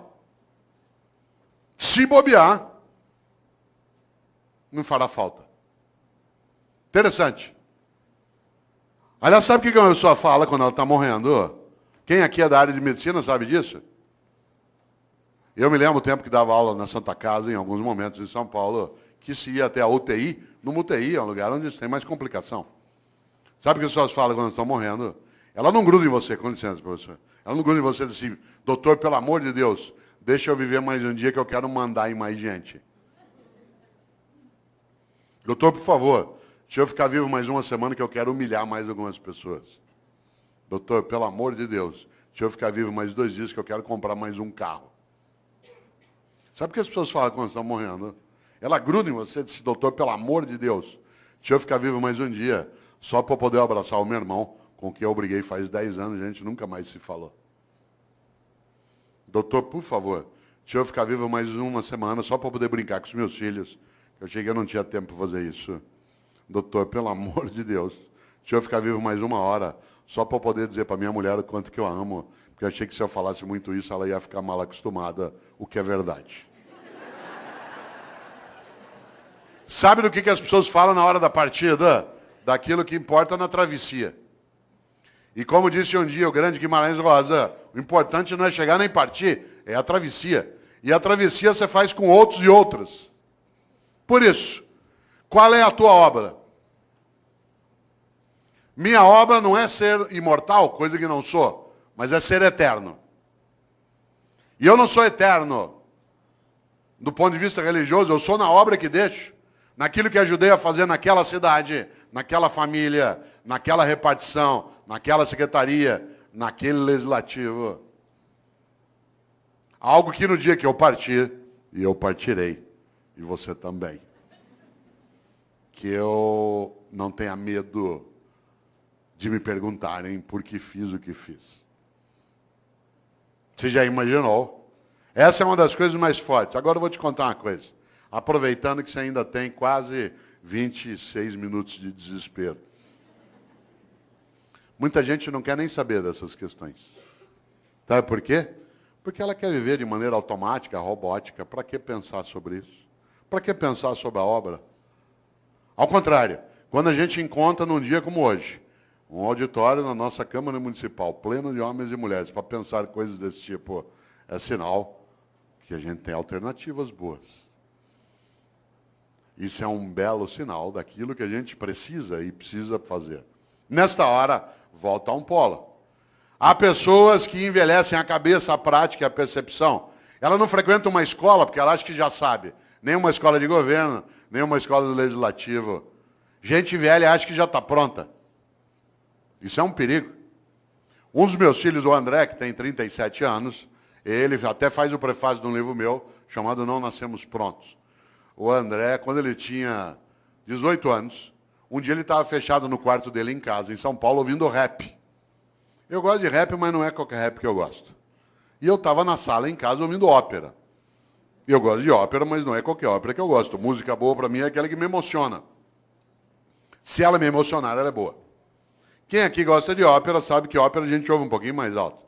Se bobear, não fará falta. Interessante. Aliás, sabe o que uma pessoa fala quando ela está morrendo? Quem aqui é da área de medicina sabe disso? Eu me lembro o tempo que dava aula na Santa Casa, em alguns momentos em São Paulo, que se ia até a UTI. Numa UTI é um lugar onde tem mais complicação. Sabe o que as pessoas falam quando estão morrendo? Ela não gruda em você, com licença, professor. Ela não gruda em você e diz assim, doutor, pelo amor de Deus, deixa eu viver mais um dia que eu quero mandar em mais gente. Doutor, por favor, deixa eu ficar vivo mais 1 semana que eu quero humilhar mais algumas pessoas. Doutor, pelo amor de Deus, deixa eu ficar vivo mais 2 dias que eu quero comprar mais um carro. Sabe o que as pessoas falam quando estão morrendo? Ela gruda em você e diz, doutor, pelo amor de Deus, deixa eu ficar vivo mais um dia, só para eu poder abraçar o meu irmão, com quem eu briguei faz 10 anos, a gente nunca mais se falou. Doutor, por favor, deixa eu ficar vivo mais 1 semana, só para poder brincar com os meus filhos. Eu cheguei, eu não tinha tempo para fazer isso. Doutor, pelo amor de Deus, deixa eu ficar vivo mais 1 hora, só para eu poder dizer para minha mulher o quanto que eu amo, porque eu achei que se eu falasse muito isso, ela ia ficar mal acostumada, o que é verdade. Sabe do que as pessoas falam na hora da partida? Daquilo que importa na travessia. E como disse um dia o grande Guimarães Rosa, o importante não é chegar nem partir, é a travessia. E a travessia você faz com outros e outras. Por isso, qual é a tua obra? Minha obra não é ser imortal, coisa que não sou, mas é ser eterno. E eu não sou eterno do ponto de vista religioso, eu sou na obra que deixo, naquilo que ajudei a fazer naquela cidade, naquela família, naquela repartição, naquela secretaria, naquele legislativo. Algo que no dia que eu partir, e eu partirei, e você também, que eu não tenha medo de me perguntarem por que fiz o que fiz. Você já imaginou? Essa é uma das coisas mais fortes. Agora eu vou te contar uma coisa. Aproveitando que você ainda tem quase 26 minutos de desespero. Muita gente não quer nem saber dessas questões. Sabe por quê? Porque ela quer viver de maneira automática, robótica. Para que pensar sobre isso? Para que pensar sobre a obra? Ao contrário, quando a gente encontra num dia como hoje, um auditório na nossa Câmara Municipal, pleno de homens e mulheres, para pensar coisas desse tipo, é sinal que a gente tem alternativas boas. Isso é um belo sinal daquilo que a gente precisa e precisa fazer. Nesta hora, volta a um polo. Há pessoas que envelhecem a cabeça, a prática e a percepção. Ela não frequenta uma escola porque ela acha que já sabe. Nem uma escola de governo, nem uma escola do legislativo. Gente velha acha que já está pronta. Isso é um perigo. Um dos meus filhos, o André, que tem 37 anos, ele até faz o prefácio de um livro meu, chamado Não Nascemos Prontos. O André, quando ele tinha 18 anos, um dia ele estava fechado no quarto dele em casa, em São Paulo, ouvindo rap. Eu gosto de rap, mas não é qualquer rap que eu gosto. E eu estava na sala em casa ouvindo ópera. Eu gosto de ópera, mas não é qualquer ópera que eu gosto. Música boa para mim é aquela que me emociona. Se ela me emocionar, ela é boa. Quem aqui gosta de ópera sabe que ópera a gente ouve um pouquinho mais alto.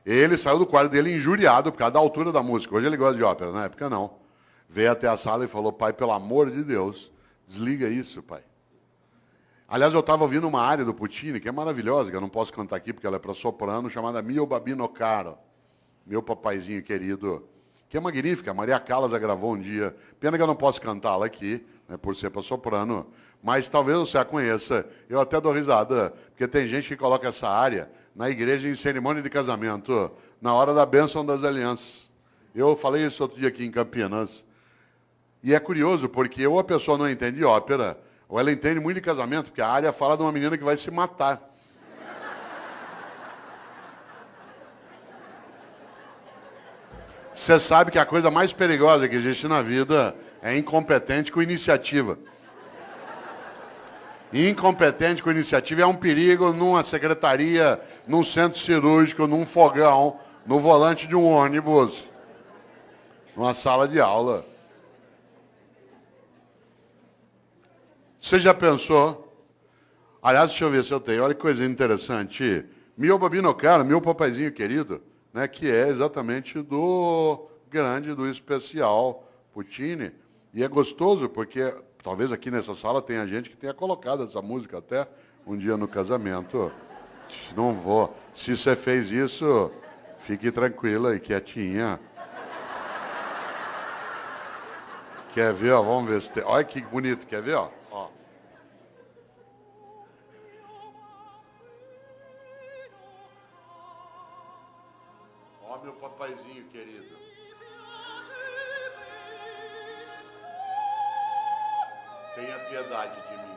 Ele saiu do quarto dele injuriado por causa da altura da música. Hoje ele gosta de ópera, na época não. Veio até a sala e falou, pai, pelo amor de Deus, desliga isso, pai. Aliás, eu estava ouvindo uma área do Puccini, que é maravilhosa, que eu não posso cantar aqui porque ela é para soprano, chamada Mio Babino Caro, meu papaizinho querido, que é magnífica. A Maria Callas a gravou um dia. Pena que eu não posso cantá-la aqui, né, por ser para soprano, mas talvez você a conheça. Eu até dou risada, porque tem gente que coloca essa área na igreja em cerimônia de casamento, na hora da bênção das alianças. Eu falei isso outro dia aqui em Campinas. E é curioso, porque ou a pessoa não entende ópera, ou ela entende muito de casamento, porque a área fala de uma menina que vai se matar. Você sabe que a coisa mais perigosa que existe na vida é incompetente com iniciativa. Incompetente com iniciativa é um perigo numa secretaria, num centro cirúrgico, num fogão, no volante de um ônibus, numa sala de aula. Você já pensou? Aliás, deixa eu ver se eu tenho. Olha que coisa interessante. Mio Babino Caro, meu papaizinho querido, né, que é exatamente do grande, do especial Puccini. E é gostoso porque talvez aqui nessa sala tenha gente que tenha colocado essa música até um dia no casamento. Não vou. Se você fez isso, fique tranquila e quietinha. Quer ver? Ó, vamos ver se tem. Olha que bonito. Quer ver? Ó. Ó, meu papaizinho querido. Tenha piedade de mim.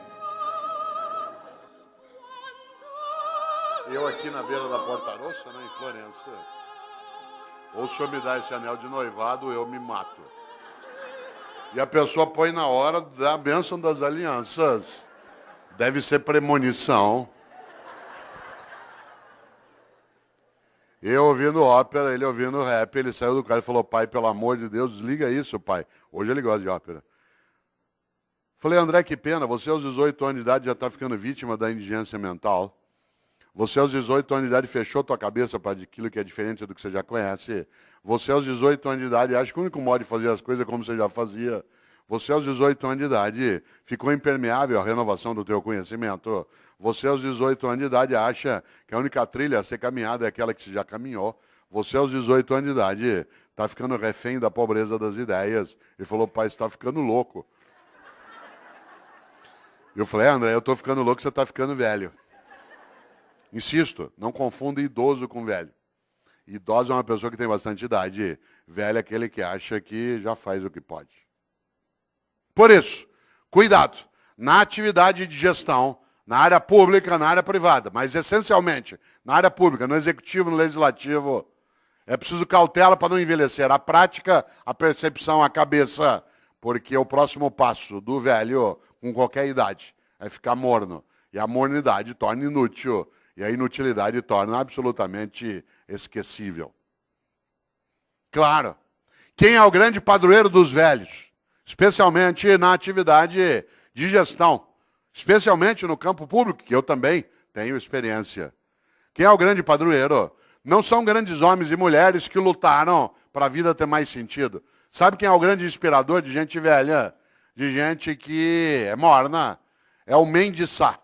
Eu aqui na beira da Porta Rossa, né, em Florença. Ou se o senhor me dá esse anel de noivado, eu me mato. E a pessoa põe na hora da bênção das alianças. Deve ser premonição. Eu ouvindo ópera, ele ouvindo rap, ele saiu do carro e falou, pai, pelo amor de Deus, desliga isso, pai. Hoje ele gosta de ópera. Falei, André, que pena, você aos 18 anos de idade já está ficando vítima da indigência mental. Você aos 18 anos de idade fechou tua cabeça para aquilo que é diferente do que você já conhece. Você aos 18 anos de idade acha que o único modo de fazer as coisas é como você já fazia. Você aos 18 anos de idade ficou impermeável à renovação do teu conhecimento. Você aos 18 anos de idade acha que a única trilha a ser caminhada é aquela que você já caminhou. Você aos 18 anos de idade está ficando refém da pobreza das ideias. Ele falou, pai, você está ficando louco. Eu falei, André, eu estou ficando louco, você está ficando velho. Insisto, não confunda idoso com velho. Idoso é uma pessoa que tem bastante idade. Velho é aquele que acha que já faz o que pode. Por isso, cuidado na atividade de gestão, na área pública, na área privada, mas essencialmente na área pública, no executivo, no legislativo, é preciso cautela para não envelhecer. A prática, a percepção, a cabeça, porque o próximo passo do velho, com qualquer idade, é ficar morno. E a mornidade torna inútil. E a inutilidade torna absolutamente esquecível. Claro, quem é o grande padroeiro dos velhos? Especialmente na atividade de gestão. Especialmente no campo público, que eu também tenho experiência. Quem é o grande padroeiro? Não são grandes homens e mulheres que lutaram para a vida ter mais sentido. Sabe quem é o grande inspirador de gente velha? De gente que é morna? É o Mendes Sá.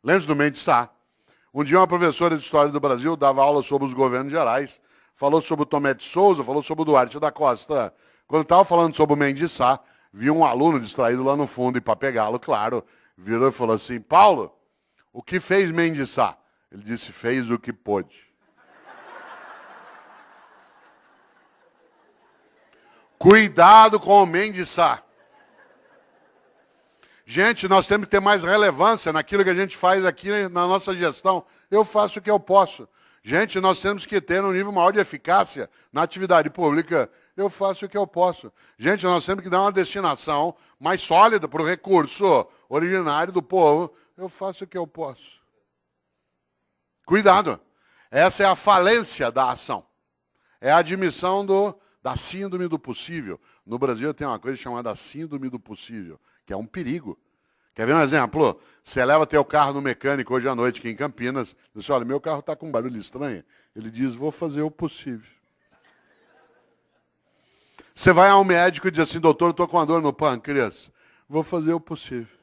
Lembra do Mendes Sá? Um dia uma professora de História do Brasil dava aula sobre os governos gerais, falou sobre o Tomé de Souza, falou sobre o Duarte da Costa. Quando estava falando sobre o Mendes Sá, viu um aluno distraído lá no fundo e para pegá-lo, claro, virou e falou assim, Paulo, o que fez Mendes Sá? Ele disse, fez o que pôde. Cuidado com o Mendes Sá. Gente, nós temos que ter mais relevância naquilo que a gente faz aqui na nossa gestão. Eu faço o que eu posso. Gente, nós temos que ter um nível maior de eficácia na atividade pública. Eu faço o que eu posso. Gente, nós temos que dar uma destinação mais sólida para o recurso originário do povo. Eu faço o que eu posso. Cuidado. Essa é a falência da ação. É a admissão da síndrome do possível. No Brasil tem uma coisa chamada síndrome do possível, que é um perigo. Quer ver um exemplo? Você leva teu carro no mecânico hoje à noite aqui em Campinas, diz assim, olha, meu carro está com um barulho estranho. Ele diz, vou fazer o possível. Você vai ao médico e diz assim, doutor, eu estou com uma dor no pâncreas. Vou fazer o possível.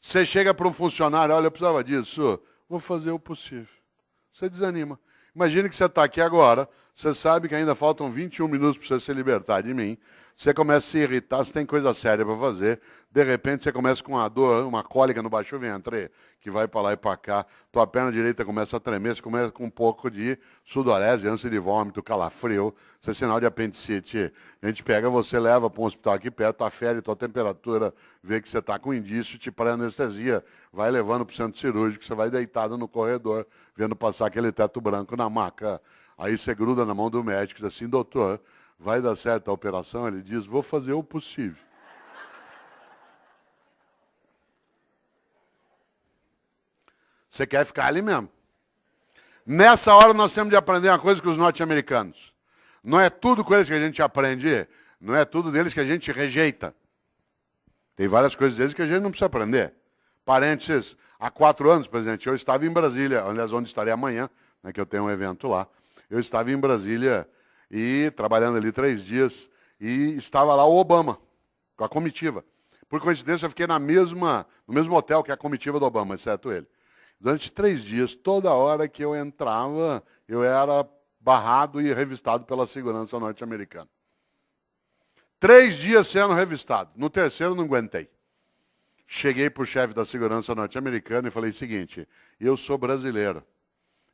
Você chega para um funcionário, olha, eu precisava disso. Vou fazer o possível. Você desanima. Imagine que você está aqui agora, você sabe que ainda faltam 21 minutos para você se libertar de mim. Você começa a se irritar, você tem coisa séria para fazer. De repente você começa com uma dor, uma cólica no baixo ventre, que vai para lá e para cá. Tua perna direita começa a tremer, você começa com um pouco de sudorese, ânsia de vômito, calafrio. Isso é sinal de apendicite. A gente pega você, leva para um hospital aqui perto, afere tua temperatura, vê que você está com indício, te para anestesia. Vai levando para o centro cirúrgico, você vai deitado no corredor, vendo passar aquele teto branco na maca. Aí você gruda na mão do médico e diz assim, doutor, vai dar certo a operação? Ele diz, vou fazer o possível. Você quer ficar ali mesmo. Nessa hora nós temos de aprender uma coisa com os norte-americanos. Não é tudo com eles que a gente aprende, não é tudo deles que a gente rejeita. Tem várias coisas deles que a gente não precisa aprender. Parênteses, há 4 anos, presidente, eu estava em Brasília, aliás, onde estarei amanhã, né, que eu tenho um evento lá. Eu estava em Brasília e trabalhando ali 3 dias, e estava lá o Obama, com a comitiva. Por coincidência, eu fiquei no mesmo hotel que a comitiva do Obama, exceto ele. Durante 3 dias, toda hora que eu entrava, eu era barrado e revistado pela segurança norte-americana. 3 dias sendo revistado. No terceiro, não aguentei. Cheguei para o chefe da segurança norte-americana e falei o seguinte, eu sou brasileiro.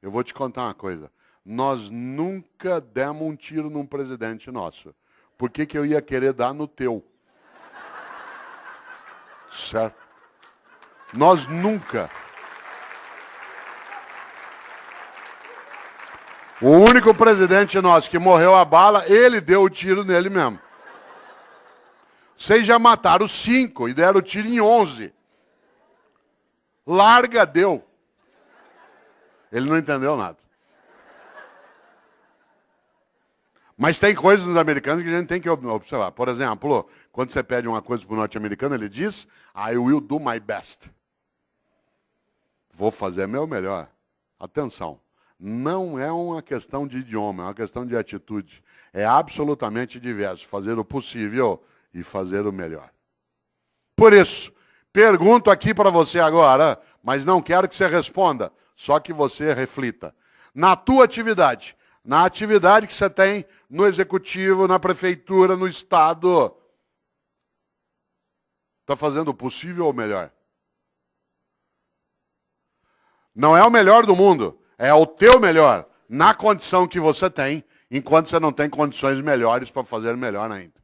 Eu vou te contar uma coisa. Nós nunca demos um tiro num presidente nosso. Por que eu ia querer dar no teu? Certo? Nós nunca. O único presidente nosso que morreu a bala, ele deu o tiro nele mesmo. Vocês já mataram 5 e deram o tiro em 11. Larga deu. Ele não entendeu nada. Mas tem coisas nos americanos que a gente tem que observar. Por exemplo, quando você pede uma coisa para o norte-americano, ele diz, I will do my best. Vou fazer meu melhor. Atenção. Não é uma questão de idioma, é uma questão de atitude. É absolutamente diverso. Fazer o possível e fazer o melhor. Por isso, pergunto aqui para você agora, mas não quero que você responda, só que você reflita. Na tua atividade, na atividade que você tem no executivo, na prefeitura, no estado, está fazendo o possível ou o melhor? Não é o melhor do mundo, é o teu melhor, na condição que você tem, enquanto você não tem condições melhores para fazer melhor ainda.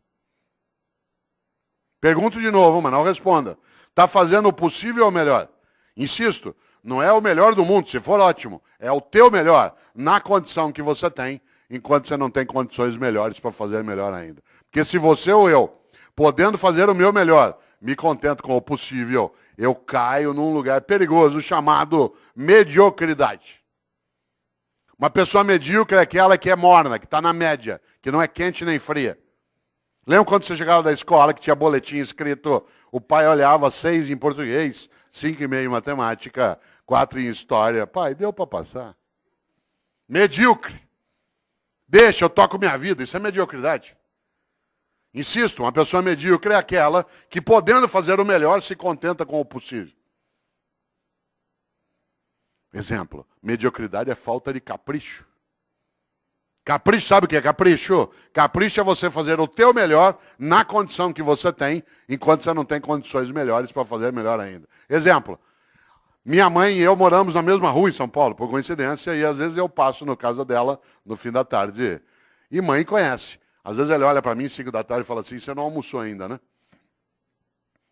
Pergunto de novo, mas não responda. Está fazendo o possível ou o melhor? Insisto, não é o melhor do mundo, se for ótimo. É o teu melhor, na condição que você tem, enquanto você não tem condições melhores para fazer melhor ainda. Porque se você ou eu, podendo fazer o meu melhor, me contento com o possível, eu caio num lugar perigoso chamado mediocridade. Uma pessoa medíocre é aquela que é morna, que está na média, que não é quente nem fria. Lembra quando você chegava da escola que tinha boletim escrito, o pai olhava 6 em português, 5,5 em matemática, 4 em história. Pai, deu para passar. Medíocre. Deixa, eu toco minha vida. Isso é mediocridade. Insisto, uma pessoa medíocre é aquela que, podendo fazer o melhor, se contenta com o possível. Exemplo, mediocridade é falta de capricho. Capricho, sabe o que é capricho? Capricho é você fazer o teu melhor na condição que você tem, enquanto você não tem condições melhores para fazer melhor ainda. Exemplo, minha mãe e eu moramos na mesma rua em São Paulo, por coincidência, e às vezes eu passo na casa dela no fim da tarde. E mãe conhece. Às vezes ela olha para mim, 5 da tarde, e fala assim, você não almoçou ainda, né?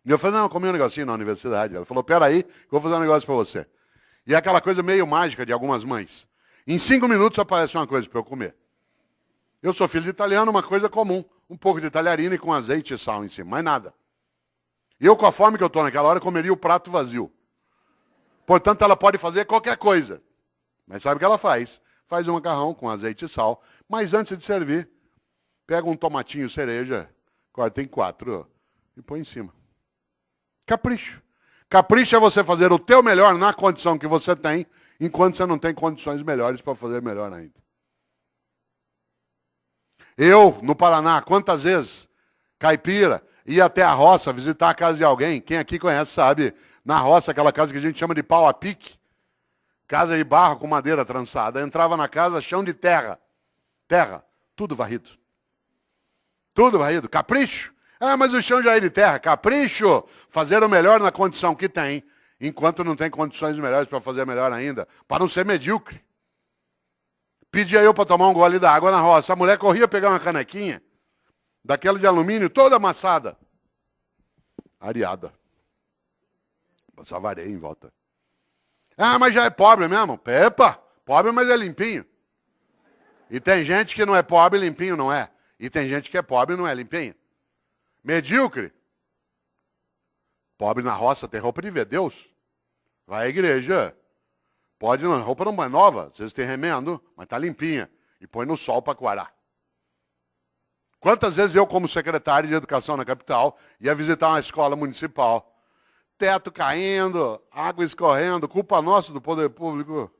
E eu falei, não, eu comi um negocinho na universidade. Ela falou, peraí, que eu vou fazer um negócio para você. E é aquela coisa meio mágica de algumas mães. Em 5 minutos aparece uma coisa para eu comer. Eu sou filho de italiano, uma coisa comum. Um pouco de talharina com azeite e sal em cima, mais nada. E eu, com a fome que eu estou naquela hora, comeria o prato vazio. Portanto, ela pode fazer qualquer coisa. Mas sabe o que ela faz? Faz um macarrão com azeite e sal. Mas antes de servir, pega um tomatinho cereja, corta em 4 e põe em cima. Capricho. Capricho é você fazer o teu melhor na condição que você tem, enquanto você não tem condições melhores para fazer melhor ainda. Eu, no Paraná, quantas vezes, caipira, ia até a roça visitar a casa de alguém, quem aqui conhece sabe, na roça, aquela casa que a gente chama de pau a pique, casa de barro com madeira trançada, entrava na casa, chão de terra, tudo varrido. Tudo varrido, capricho. Ah, mas o chão já é de terra, capricho, fazer o melhor na condição que tem, enquanto não tem condições melhores para fazer melhor ainda, para não ser medíocre. Pedia eu para tomar um gole d'água na roça, a mulher corria pegar uma canequinha, daquela de alumínio, toda amassada, areada. Passava areia em volta. Ah, mas já é pobre mesmo? Epa, pobre, mas é limpinho. E tem gente que não é pobre, limpinho não é. E tem gente que é pobre e não é limpinho. Medíocre. Pobre na roça tem roupa de ver Deus. Vai à igreja. Pode, não, roupa não é nova, às vezes tem remendo, mas está limpinha. E põe no sol para coarar. Quantas vezes eu, como secretário de educação na capital, ia visitar uma escola municipal. Teto caindo, água escorrendo, culpa nossa do poder público.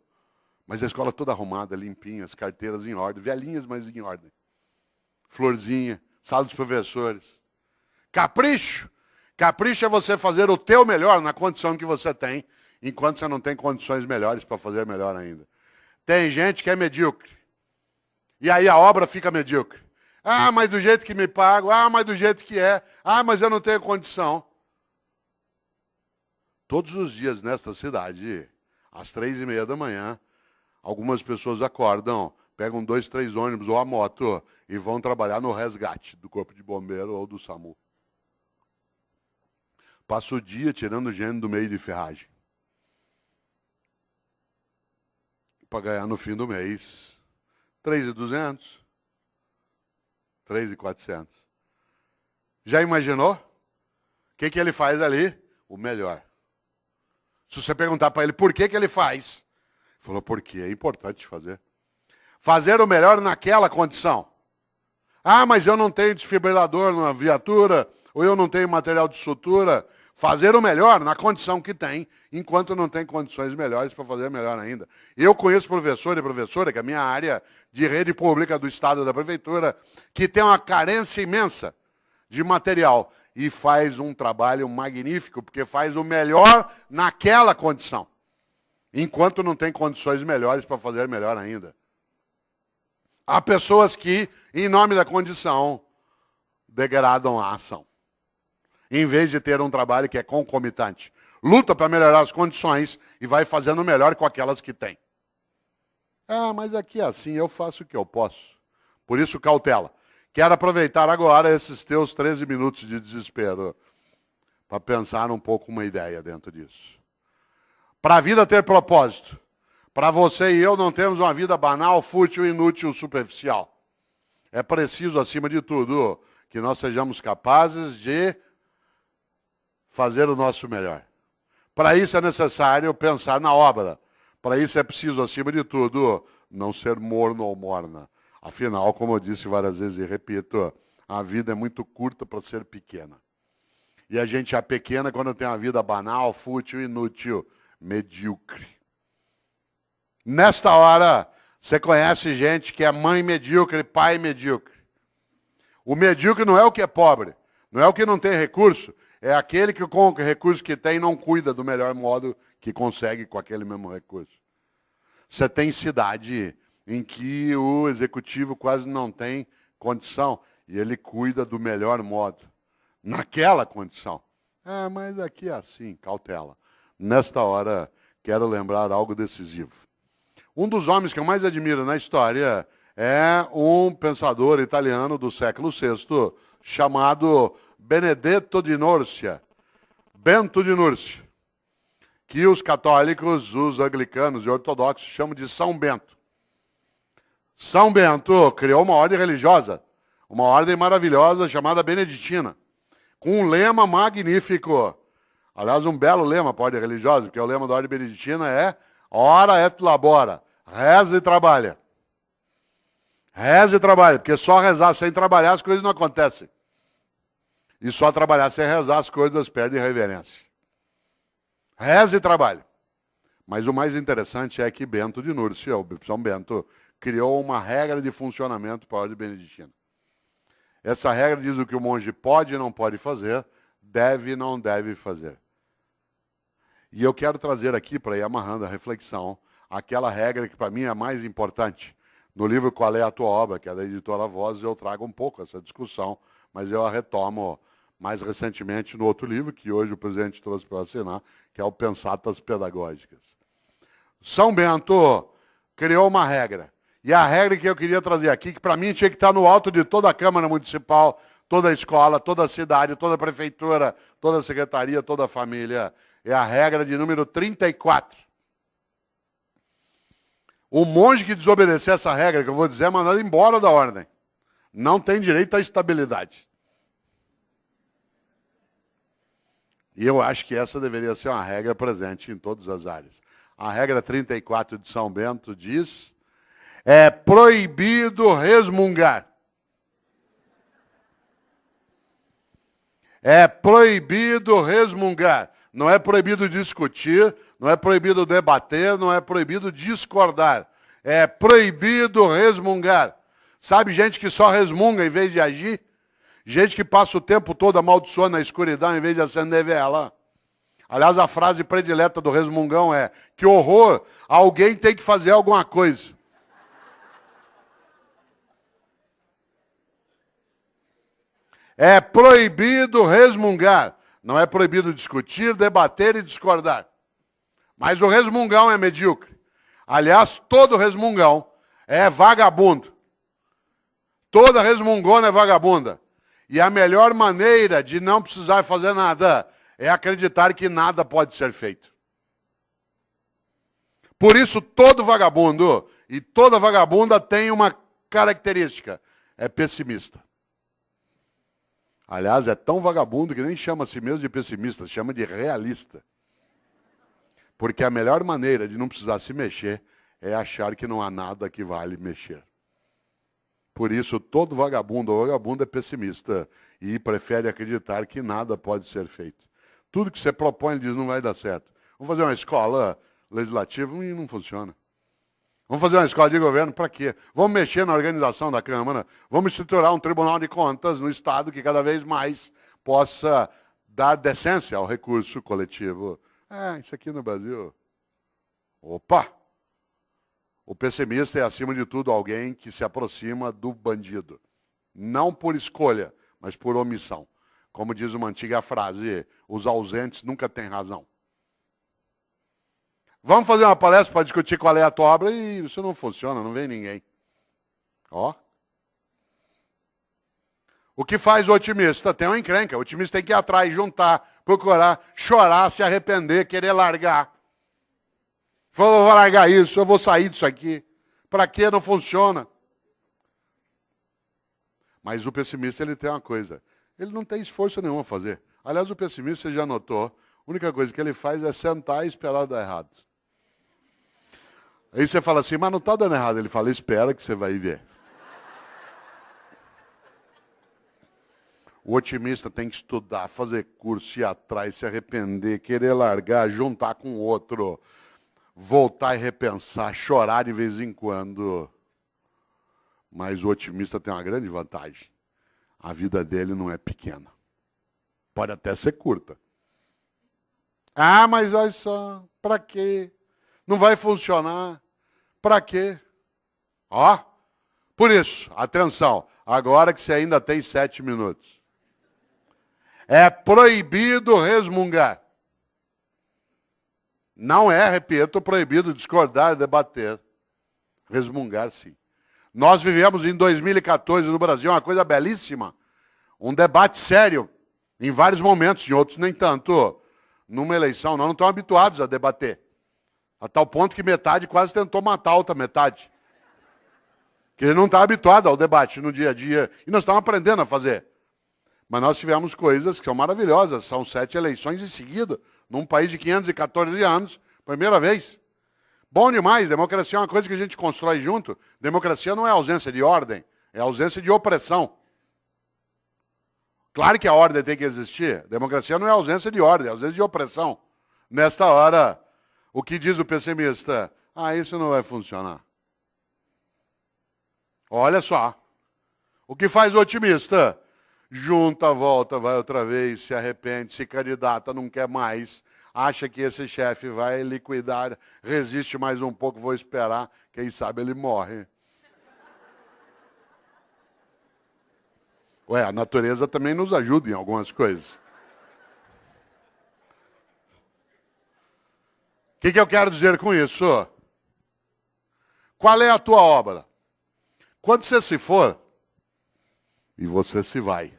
Mas a escola toda arrumada, limpinha, as carteiras em ordem, velhinhas, mas em ordem. Florzinha, sala dos professores. Capricho. Capricho é você fazer o teu melhor na condição que você tem, enquanto você não tem condições melhores para fazer melhor ainda. Tem gente que é medíocre. E aí a obra fica medíocre. Ah, mas do jeito que me pago. Ah, mas do jeito que é. Ah, mas eu não tenho condição. Todos os dias nesta cidade, às 3:30 da manhã, algumas pessoas acordam, pegam 2, 3 ônibus ou a moto e vão trabalhar no resgate do Corpo de Bombeiro ou do SAMU. Passa o dia tirando gente do meio de ferragem. Para ganhar no fim do mês, 3.200, 3.400. Já imaginou? O que ele faz ali? O melhor. Se você perguntar para ele por que ele faz, ele falou, porque é importante fazer. Fazer o melhor naquela condição. Ah, mas eu não tenho desfibrilador na viatura, ou eu não tenho material de sutura. Fazer o melhor na condição que tem, enquanto não tem condições melhores para fazer melhor ainda. Eu conheço professor e professora, que é a minha área de rede pública do Estado da Prefeitura, que tem uma carência imensa de material e faz um trabalho magnífico, porque faz o melhor naquela condição, enquanto não tem condições melhores para fazer melhor ainda. Há pessoas que, em nome da condição, degradam a ação. Em vez de ter um trabalho que é concomitante. Luta para melhorar as condições e vai fazendo melhor com aquelas que tem. Ah, mas aqui é assim, eu faço o que eu posso. Por isso, cautela. Quero aproveitar agora esses teus 13 minutos de desespero para pensar um pouco uma ideia dentro disso. Para a vida ter propósito, para você e eu não termos uma vida banal, fútil, inútil, superficial. É preciso, acima de tudo, que nós sejamos capazes de fazer o nosso melhor. Para isso é necessário pensar na obra. Para isso é preciso, acima de tudo, não ser morno ou morna. Afinal, como eu disse várias vezes e repito, a vida é muito curta para ser pequena. E a gente é pequena quando tem uma vida banal, fútil, inútil, medíocre. Nesta hora, você conhece gente que é mãe medíocre, pai medíocre. O medíocre não é o que é pobre, não é o que não tem recurso, é aquele que com o recurso que tem não cuida do melhor modo que consegue com aquele mesmo recurso. Você tem cidade em que o executivo quase não tem condição e ele cuida do melhor modo, naquela condição. Ah, mas aqui é assim, cautela. Nesta hora, quero lembrar algo decisivo. Um dos homens que eu mais admiro na história é um pensador italiano do século VI, chamado Benedetto di Nursia, Bento de Núrcia, que os católicos, os anglicanos e ortodoxos chamam de São Bento. São Bento criou uma ordem religiosa, uma ordem maravilhosa chamada Beneditina, com um lema magnífico. Aliás, um belo lema para a ordem religiosa, porque o lema da ordem beneditina é ora et labora, reza e trabalha. Reza e trabalha, porque só rezar sem trabalhar as coisas não acontecem. E só trabalhar sem rezar, as coisas perdem reverência. Reza e trabalha. Mas o mais interessante é que Bento de Núrcia, o São Bento, criou uma regra de funcionamento para a ordem beneditina. Essa regra diz o que o monge pode e não pode fazer, deve e não deve fazer. E eu quero trazer aqui, para ir amarrando a reflexão, aquela regra que para mim é a mais importante. No livro Qual é a Tua Obra, que é da editora Voz, eu trago um pouco essa discussão, mas eu a retomo mais recentemente no outro livro, que hoje o presidente trouxe para assinar, que é o Pensatas Pedagógicas. São Bento criou uma regra. E a regra que eu queria trazer aqui, que para mim tinha que estar no alto de toda a Câmara Municipal, toda a escola, toda a cidade, toda a prefeitura, toda a secretaria, toda a família, é a regra de número 34. O monge que desobedecer essa regra, que eu vou dizer, é mandado embora da ordem. Não tem direito à estabilidade. E eu acho que essa deveria ser uma regra presente em todas as áreas. A regra 34 de São Bento diz: é proibido resmungar. É proibido resmungar. Não é proibido discutir, não é proibido debater, não é proibido discordar. É proibido resmungar. Sabe gente que só resmunga em vez de agir? Gente que passa o tempo todo amaldiçoando na escuridão em vez de acender vela. Aliás, a frase predileta do resmungão é: que horror, alguém tem que fazer alguma coisa. É proibido resmungar. Não é proibido discutir, debater e discordar. Mas o resmungão é medíocre. Aliás, todo resmungão é vagabundo. Toda resmungona é vagabunda. E a melhor maneira de não precisar fazer nada é acreditar que nada pode ser feito. Por isso, todo vagabundo e toda vagabunda tem uma característica: é pessimista. Aliás, é tão vagabundo que nem chama a si mesmo de pessimista, chama de realista. Porque a melhor maneira de não precisar se mexer é achar que não há nada que vale mexer. Por isso, todo vagabundo ou vagabunda é pessimista e prefere acreditar que nada pode ser feito. Tudo que você propõe, ele diz, não vai dar certo. Vamos fazer uma escola legislativa e não funciona. Vamos fazer uma escola de governo, para quê? Vamos mexer na organização da Câmara, vamos estruturar um tribunal de contas no Estado que cada vez mais possa dar decência ao recurso coletivo. Isso aqui no Brasil. Opa! O pessimista é, acima de tudo, alguém que se aproxima do bandido. Não por escolha, mas por omissão. Como diz uma antiga frase, os ausentes nunca têm razão. Vamos fazer uma palestra para discutir qual é a tua obra e isso não funciona, não vem ninguém. Ó. O que faz o otimista? Tem uma encrenca. O otimista tem que ir atrás, juntar, procurar, chorar, se arrepender, querer largar. Falou, vou largar isso, eu vou sair disso aqui. Para quê? Não funciona. Mas o pessimista, ele tem uma coisa. Ele não tem esforço nenhum a fazer. Aliás, o pessimista, você já notou, a única coisa que ele faz é sentar e esperar dar errado. Aí você fala assim, mas não está dando errado. Ele fala, espera que você vai ver. O otimista tem que estudar, fazer curso, ir atrás, se arrepender, querer largar, juntar com o outro, voltar e repensar, chorar de vez em quando. Mas o otimista tem uma grande vantagem. A vida dele não é pequena. Pode até ser curta. Mas olha só, para quê? Não vai funcionar. Para quê? Por isso, atenção, agora que você ainda tem 7 minutos. É proibido resmungar. Não é, repito, proibido discordar e debater. Resmungar, sim. Nós vivemos em 2014 no Brasil uma coisa belíssima. Um debate sério, em vários momentos, em outros nem tanto. Numa eleição, nós não estamos habituados a debater. A tal ponto que metade quase tentou matar a outra metade. Que ele não está habituado ao debate no dia a dia. E nós estamos aprendendo a fazer. Mas nós tivemos coisas que são maravilhosas. São 7 eleições em seguida. Num país de 514 anos. Primeira vez. Bom demais. Democracia é uma coisa que a gente constrói junto. Democracia não é ausência de ordem. É ausência de opressão. Claro que a ordem tem que existir. Democracia não é ausência de ordem, é ausência de opressão. Nesta hora, o que diz o pessimista? Isso não vai funcionar. Olha só. O que faz o otimista? Junta, volta, vai outra vez, se arrepende, se candidata, não quer mais, acha que esse chefe vai liquidar, resiste mais um pouco, vou esperar, quem sabe ele morre. A natureza também nos ajuda em algumas coisas. O que eu quero dizer com isso? Qual é a tua obra? Quando você se for, e você se vai,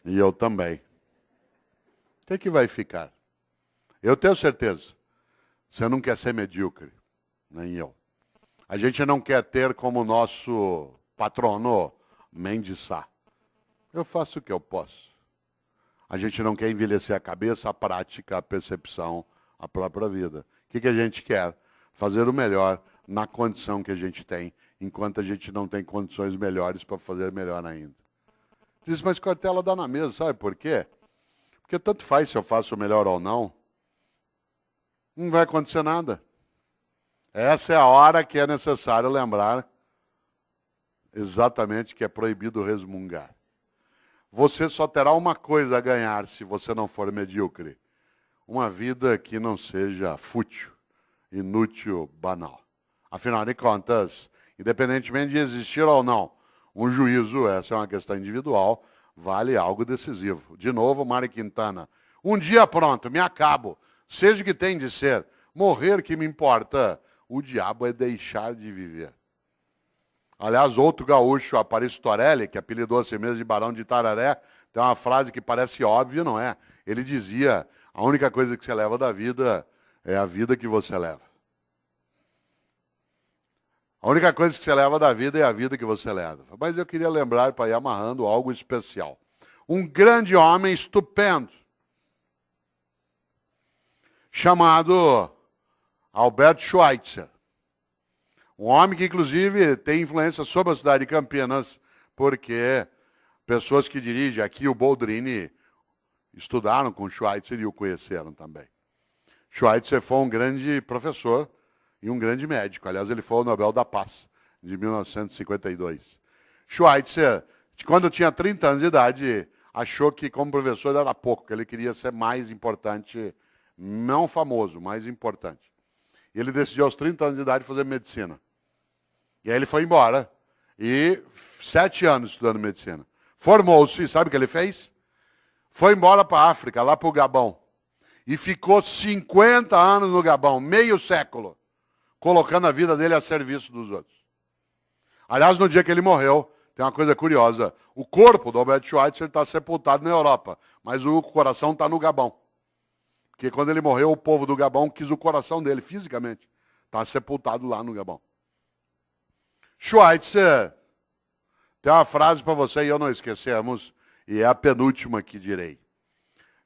e eu também, o que vai ficar? Eu tenho certeza, você não quer ser medíocre, nem eu. A gente não quer ter como nosso patrono Mendes Sá. Eu faço o que eu posso. A gente não quer envelhecer a cabeça, a prática, a percepção, a própria vida. O que a gente quer? Fazer o melhor na condição que a gente tem, enquanto a gente não tem condições melhores para fazer melhor ainda. Diz, mas Cortella dá na mesa, sabe por quê? Porque tanto faz se eu faço o melhor ou não, não vai acontecer nada. Essa é a hora que é necessário lembrar exatamente que é proibido resmungar. Você só terá uma coisa a ganhar se você não for medíocre. Uma vida que não seja fútil, inútil, banal. Afinal de contas, independentemente de existir ou não, um juízo, essa é uma questão individual, vale algo decisivo. De novo, Mário Quintana. Um dia pronto, me acabo. Seja o que tem de ser. Morrer que me importa. O diabo é deixar de viver. Aliás, outro gaúcho, Aparício Torelli, que apelidou a si mesmo de Barão de Itararé, tem uma frase que parece óbvia, não é? Ele dizia, a única coisa que você leva da vida é a vida que você leva. A única coisa que você leva da vida é a vida que você leva. Mas eu queria lembrar, para ir amarrando, algo especial. Um grande homem estupendo, chamado Albert Schweitzer. Um homem que, inclusive, tem influência sobre a cidade de Campinas, porque pessoas que dirigem aqui, o Boldrini, estudaram com Schweitzer e o conheceram também. Schweitzer foi um grande professor e um grande médico. Aliás, ele foi o Nobel da Paz, de 1952. Schweitzer, quando tinha 30 anos de idade, achou que como professor era pouco, que ele queria ser mais importante, não famoso, mais importante. E ele decidiu aos 30 anos de idade fazer medicina. E aí ele foi embora. E 7 anos estudando medicina. Formou-se, sabe o que ele fez? Foi embora para a África, lá para o Gabão. E ficou 50 anos no Gabão, meio século, colocando a vida dele a serviço dos outros. Aliás, no dia que ele morreu, tem uma coisa curiosa. O corpo do Albert Schweitzer está sepultado na Europa, mas o coração está no Gabão. Porque quando ele morreu, o povo do Gabão quis o coração dele, fisicamente. Está sepultado lá no Gabão. Schweitzer, tem uma frase para você e eu não esquecemos, e é a penúltima que direi.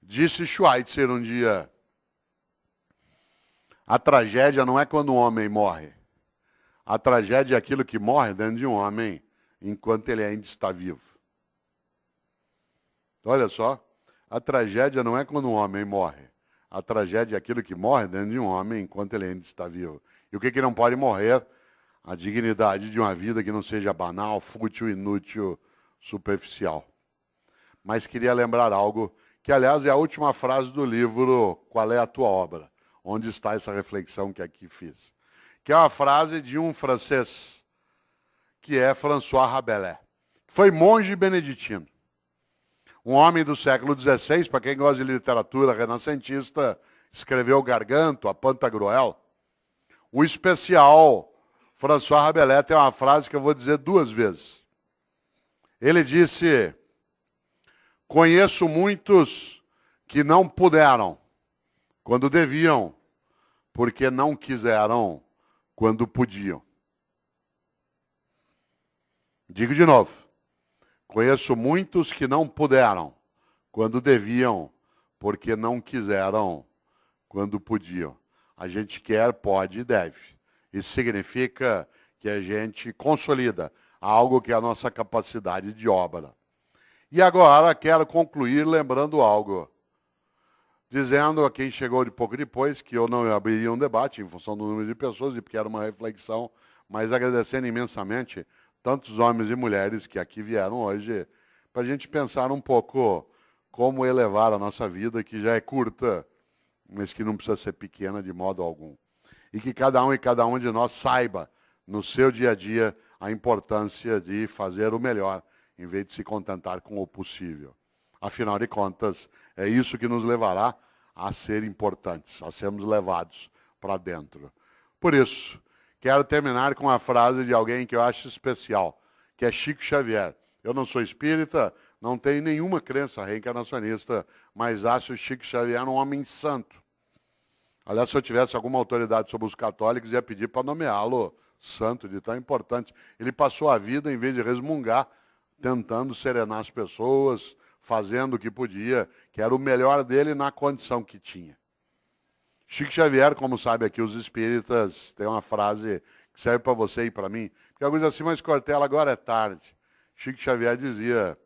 Disse Schweitzer um dia, a tragédia não é quando um homem morre. A tragédia é aquilo que morre dentro de um homem enquanto ele ainda está vivo. Olha só, a tragédia não é quando um homem morre. A tragédia é aquilo que morre dentro de um homem enquanto ele ainda está vivo. E o que não pode morrer? A dignidade de uma vida que não seja banal, fútil, inútil, superficial. Mas queria lembrar algo que, aliás, é a última frase do livro Qual é a Tua Obra? Onde está essa reflexão que aqui fiz. Que é uma frase de um francês, que é François Rabelais, que foi monge beneditino. Um homem do século XVI, para quem gosta de literatura renascentista, escreveu o Garganto, a Pantagruel. O especial François Rabelais tem uma frase que eu vou dizer 2 vezes. Ele disse, conheço muitos que não puderam quando deviam, porque não quiseram quando podiam. Digo de novo. Conheço muitos que não puderam quando deviam, porque não quiseram quando podiam. A gente quer, pode e deve. Isso significa que a gente consolida algo que é a nossa capacidade de obra. E agora quero concluir lembrando algo. Dizendo a quem chegou de pouco depois que eu não abriria um debate em função do número de pessoas e porque era uma reflexão, mas agradecendo imensamente tantos homens e mulheres que aqui vieram hoje para a gente pensar um pouco como elevar a nossa vida, que já é curta, mas que não precisa ser pequena de modo algum. E que cada um e cada uma de nós saiba, no seu dia a dia, a importância de fazer o melhor, em vez de se contentar com o possível. Afinal de contas, é isso que nos levará a ser importantes, a sermos levados para dentro. Por isso, quero terminar com a frase de alguém que eu acho especial, que é Chico Xavier. Eu não sou espírita, não tenho nenhuma crença reencarnacionista, mas acho o Chico Xavier um homem santo. Aliás, se eu tivesse alguma autoridade sobre os católicos, ia pedir para nomeá-lo santo, de tão importante. Ele passou a vida, em vez de resmungar, tentando serenar as pessoas, fazendo o que podia, que era o melhor dele na condição que tinha. Chico Xavier, como sabe aqui os espíritas, tem uma frase que serve para você e para mim, porque alguns dizem assim, mas Cortella, agora é tarde. Chico Xavier dizia,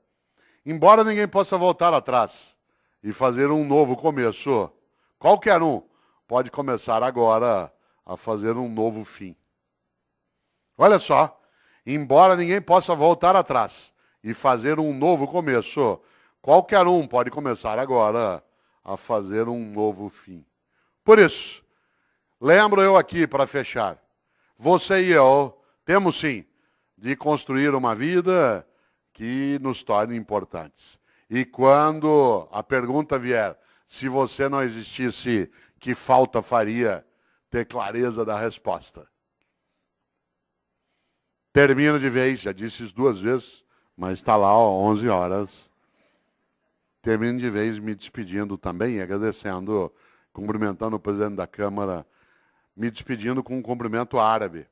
embora ninguém possa voltar atrás e fazer um novo começo, qualquer um pode começar agora a fazer um novo fim. Olha só, embora ninguém possa voltar atrás e fazer um novo começo, qualquer um pode começar agora a fazer um novo fim. Por isso, lembro eu aqui para fechar, você e eu temos sim de construir uma vida que nos torne importantes. E quando a pergunta vier, se você não existisse, que falta faria ter clareza da resposta? Termino de vez, já disse isso 2 vezes, mas está lá, 11 horas. Termino de vez me despedindo também, agradecendo, cumprimentando o presidente da Câmara, me despedindo com um cumprimento árabe.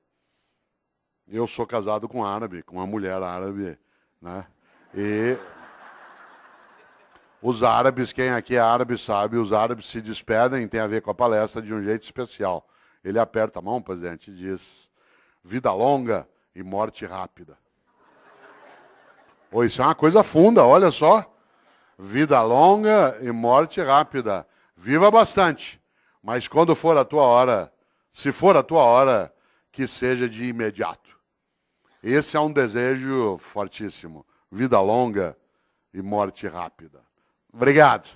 Eu sou casado com árabe, com uma mulher árabe, né? E os árabes, quem aqui é árabe sabe, os árabes se despedem, tem a ver com a palestra, de um jeito especial. Ele aperta a mão, presidente, e diz, vida longa e morte rápida. Isso é uma coisa funda, olha só. Vida longa e morte rápida. Viva bastante, mas quando for a tua hora, se for a tua hora, que seja de imediato. Esse é um desejo fortíssimo. Vida longa e morte rápida. Obrigado.